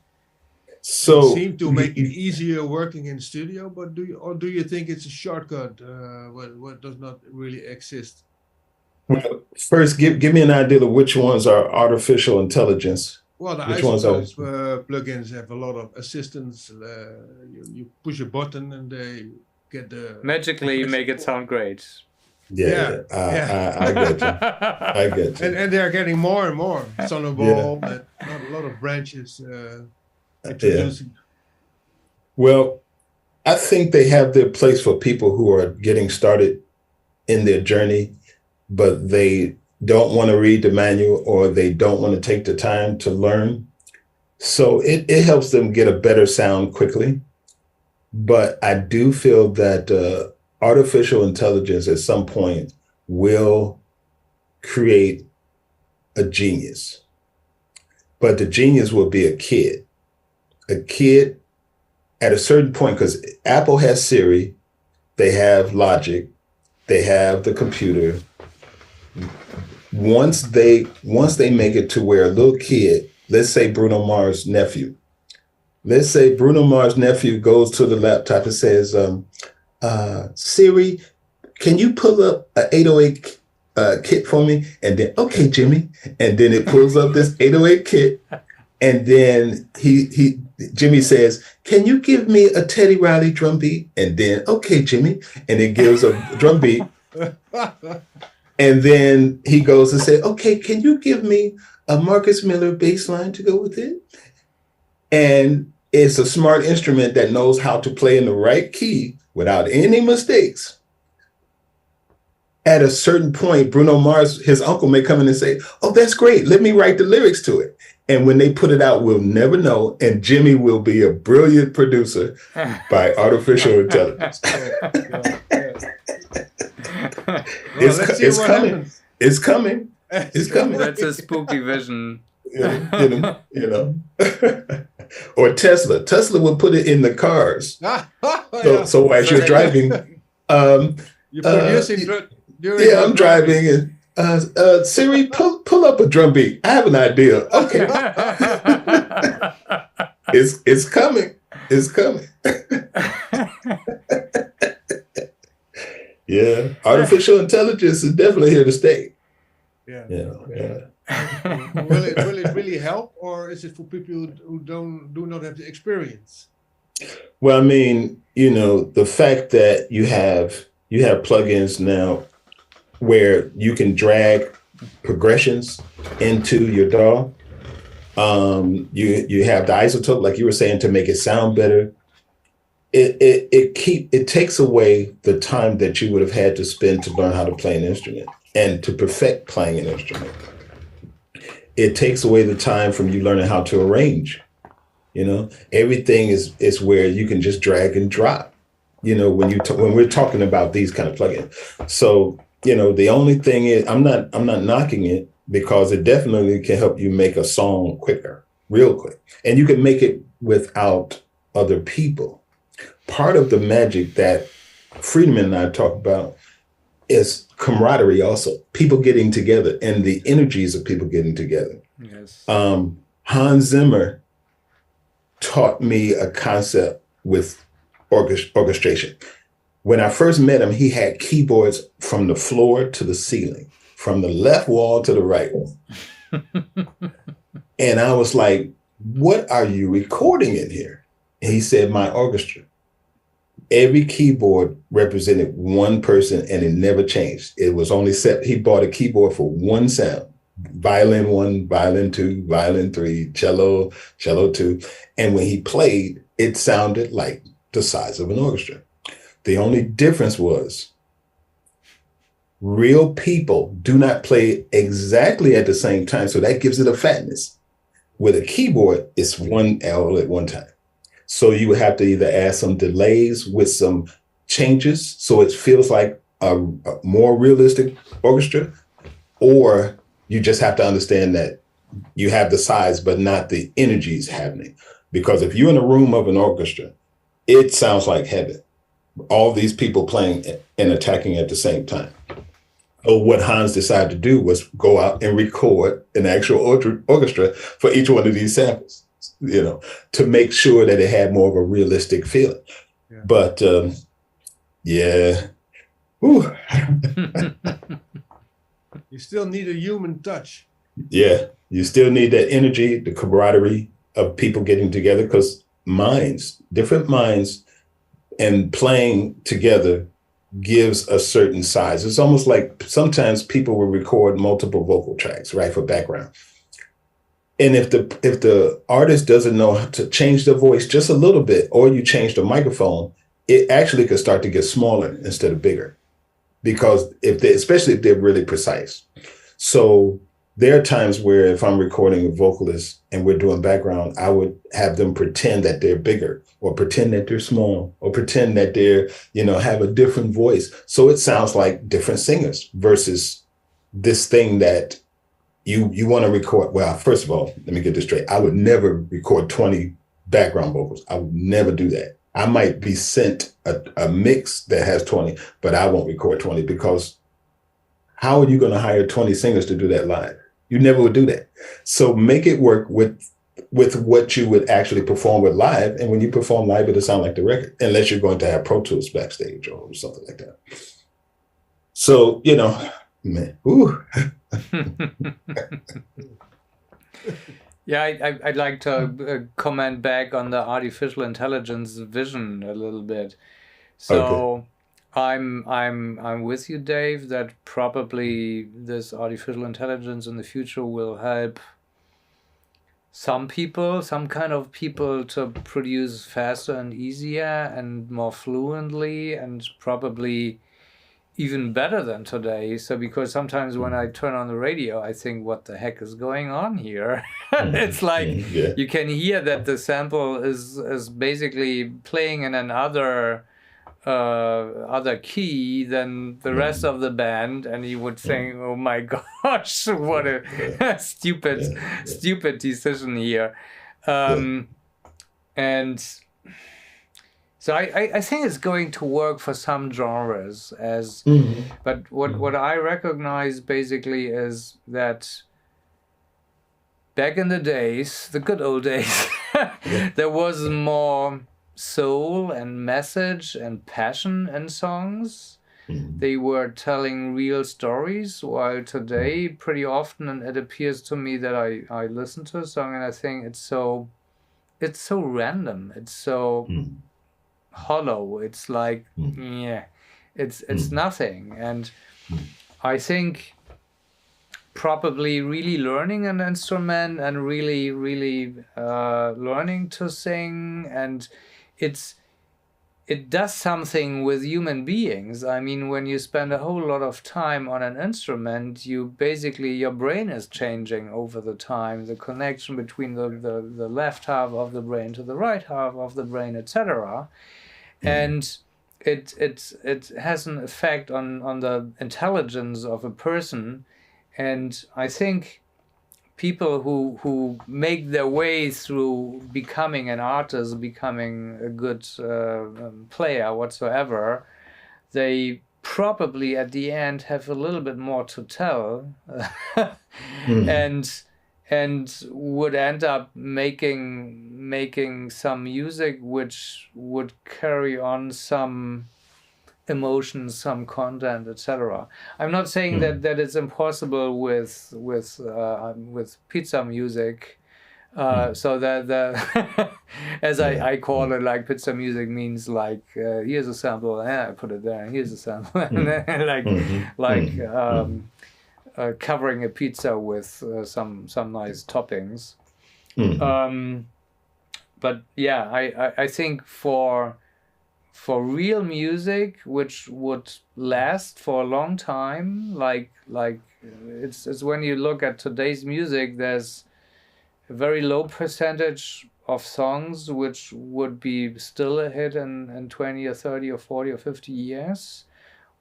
So they seem to make it easier working in studio, but do you think it's a shortcut? What does not really exist? Well, first, give me an idea of which ones are artificial intelligence. Well, the Which ones are? isotope plugins have a lot of assistance. You push a button and they get the magically make it sound great. Yeah. I get you. I get you. And they're getting more and more. Sonoball, and a lot of branches introducing. Well, I think they have their place for people who are getting started in their journey, but they don't want to read the manual or they don't want to take the time to learn. So it helps them get a better sound quickly. But I do feel that artificial intelligence at some point will create a genius. But the genius will be a kid at a certain point, because Apple has Siri, they have Logic, they have the computer. Once they make it to where a little kid, let's say Bruno Mars' nephew goes to the laptop and says, Siri, can you pull up an 808 kit for me? And then, okay, Jimmy. And then it pulls up this 808 kit. And then Jimmy says, can you give me a Teddy Riley drum beat? And then, okay, Jimmy. And it gives a drum beat. And then he goes and says, okay, can you give me a Marcus Miller bass line to go with it? And it's a smart instrument that knows how to play in the right key without any mistakes. At a certain point, Bruno Mars, his uncle, may come in and say, oh, that's great. Let me write the lyrics to it. And when they put it out, we'll never know. And Jimmy will be a brilliant producer by artificial intelligence. It's coming. It's coming. It's coming. That's a spooky vision. You know. Or Tesla. Tesla will put it in the cars. So as you're driving, you're producing. I'm driving and Siri, pull up a drum beat. I have an idea. Okay. It's coming. It's coming. Yeah. Artificial intelligence is definitely here to stay. Yeah. Yeah. Will it really help, or is it for people who do not have the experience? Well, I mean, the fact that you have plugins now where you can drag progressions into your DAW. You have the isotope, like you were saying, to make it sound better. It takes away the time that you would have had to spend to learn how to play an instrument and to perfect playing an instrument. It takes away the time from you learning how to arrange. Everything is where you can just drag and drop. When we're talking about these kind of plugins. So the only thing is, I'm not knocking it, because it definitely can help you make a song quicker, real quick, and you can make it without other people. Part of the magic that Friedemann and I talk about is camaraderie. Also, people getting together and the energies of people getting together. Yes. Hans Zimmer taught me a concept with orchestration. When I first met him, he had keyboards from the floor to the ceiling, from the left wall to the right wall. And I was like, what are you recording in here? And he said, my orchestra. Every keyboard represented one person and it never changed. It was only set. He bought a keyboard for one sound: violin 1, violin 2, violin 3, cello 2. And when he played, it sounded like the size of an orchestra. The only difference was real people do not play exactly at the same time. So that gives it a fatness. With a keyboard, it's one L at one time. So you would have to either add some delays with some changes so it feels like a more realistic orchestra, or you just have to understand that you have the size, but not the energies happening. Because if you're in a room of an orchestra, it sounds like heaven. All these people playing and attacking at the same time. So what Hans decided to do was go out and record an actual orchestra for each one of these samples, to make sure that it had more of a realistic feeling. Yeah. But yeah. You still need a human touch. Yeah, you still need that energy, the camaraderie of people getting together, because different minds, and playing together gives a certain size. It's almost like sometimes people will record multiple vocal tracks, right, for background. And if the artist doesn't know how to change the voice just a little bit, or you change the microphone, it actually could start to get smaller instead of bigger, because especially if they're really precise. So there are times where if I'm recording a vocalist and we're doing background, I would have them pretend that they're bigger, or pretend that they're small, or pretend that they're, have a different voice. So it sounds like different singers versus this thing that you want to record. Well, first of all, let me get this straight. I would never record 20 background vocals. I would never do that. I might be sent a mix that has 20, but I won't record 20, because how are you going to hire 20 singers to do that live? You never would do that. So make it work with what you would actually perform with live. And when you perform live, it'll sound like the record, unless you're going to have Pro Tools backstage or something like that. So, man, ooh. Yeah, I'd like to comment back on the artificial intelligence vision a little bit. So I'm with you, Dave, that probably this artificial intelligence in the future will help some kind of people to produce faster and easier and more fluently, and probably even better than today. So because sometimes when I turn on the radio, I think, what the heck is going on here? It's like you can hear that the sample is basically playing in another other key than the rest of the band, and you would think, oh my gosh, what a stupid decision here. And so I think it's going to work for some genres, but what I recognize basically is that back in the days, the good old days, there was more soul and message and passion in songs. They were telling real stories, while today pretty often, and it appears to me that I listen to a song and I think it's so random, it's so hollow, it's like it's nothing. And I think probably really learning an instrument and really learning to sing, and it does something with human beings. I mean, when you spend a whole lot of time on an instrument, your brain is changing over the time, the connection between the left half of the brain to the right half of the brain, etc. And it has an effect on the intelligence of a person. And I think people who make their way through becoming an artist, becoming a good player whatsoever, they probably at the end have a little bit more to tell and would end up making some music which would carry on some emotions, some content, etc. I'm not saying that it's impossible with pizza music. So that as I call it, like pizza music means like here's a sample, and I put it there, and here's a sample, and then covering a pizza with some nice toppings. But yeah, I think for real music, which would last for a long time, like it's when you look at today's music, there's a very low percentage of songs which would be still a hit in 20 or 30 or 40 or 50 years,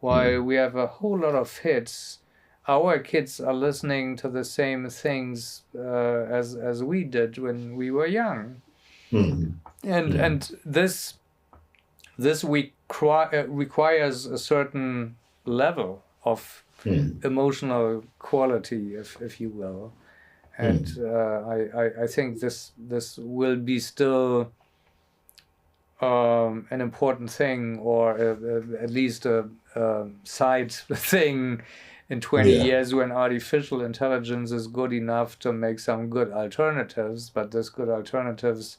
while we have a whole lot of hits. Our kids are listening to the same things as we did when we were young. And this requires a certain level of emotional quality, if you will. And I think this will be still an important thing, or at least a side thing in 20 Yeah. years when artificial intelligence is good enough to make some good alternatives, but this good alternatives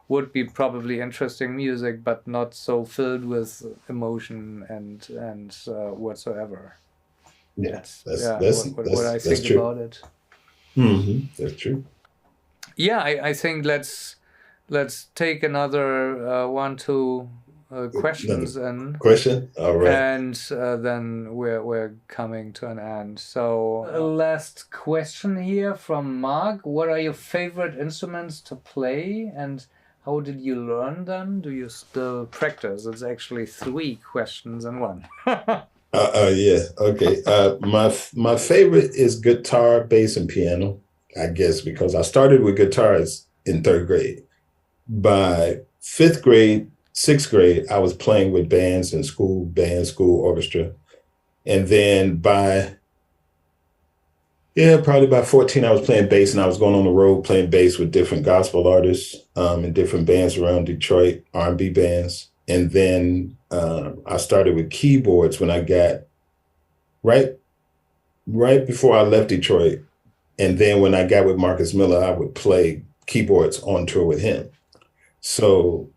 would be probably interesting music, but not so filled with emotion and whatsoever. Yeah, That's that's what I think true. about it. That's true. Yeah, I think let's take another one, two questions in. Question? All right. And then we're coming to an end. So a last question here from Mark. What are your favorite instruments to play, and how did you learn them? Do you still practice? It's actually 3 questions in one. Yeah. Okay. My favorite is guitar, bass, and piano. I guess because I started with guitars in 3rd grade. By 5th grade, 6th grade, I was playing with bands in school, band, school, orchestra. And then probably by 14, I was playing bass, and I was going on the road playing bass with different gospel artists and different bands around Detroit, R&B bands. And then I started with keyboards when I got right before I left Detroit. And then when I got with Marcus Miller, I would play keyboards on tour with him. So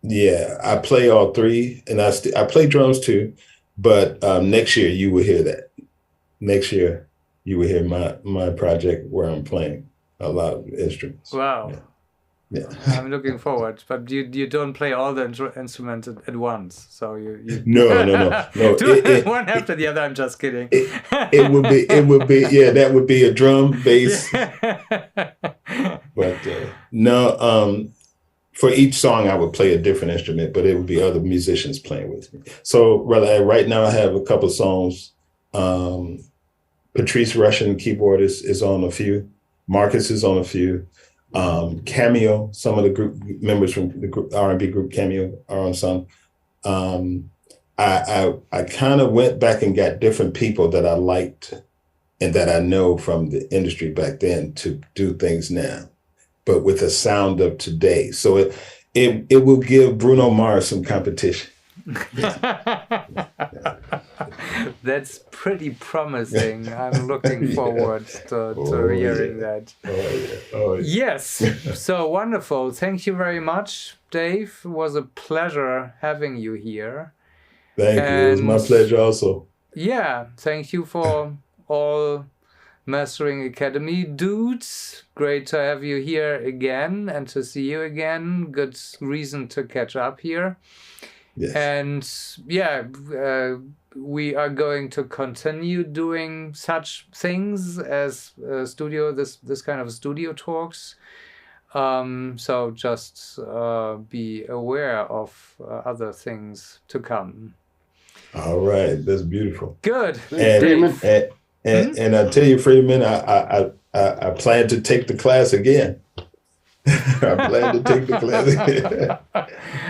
yeah, I play all 3, and I play drums too. But next year you will hear that. Next year you will hear my project where I'm playing a lot of instruments. Wow. Yeah. I'm looking forward, but you don't play all the instruments at once, so you No. one after the other. I'm just kidding. It would be that would be a drum, bass. But no, for each song I would play a different instrument, but it would be other musicians playing with me. So right now I have a couple of songs. Patrice Rushen, keyboard, is on a few. Marcus is on a few. Cameo, some of the group members from the group, R&B group Cameo are on some. I kind of went back and got different people that I liked and that I know from the industry back then to do things now, but with the sound of today. So it will give Bruno Mars some competition. That's pretty promising. I'm looking forward to hearing that. Oh, yeah. Yes, so wonderful. Thank you very much, Dave. It was a pleasure having you here. Thank you. It was my pleasure also. Yeah, thank you for all Mastering Academy dudes. Great to have you here again and to see you again. Good reason to catch up here. Yes. And yeah, we are going to continue doing such things as this kind of studio talks. So just be aware of other things to come. All right, that's beautiful. Good. And I tell you, Friedemann, I plan to take the class again. I plan to take the class again.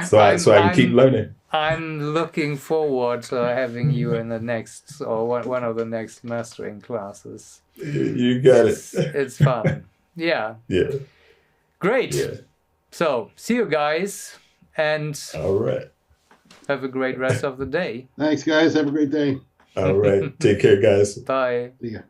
so I can keep learning. I'm looking forward to having you in the next or one of the next mastering classes. You got it. It's fun. Yeah. Yeah. Great. Yeah. So see you guys, and all right. Have a great rest of the day. Thanks, guys. Have a great day. All right. Take care, guys. Bye. See ya.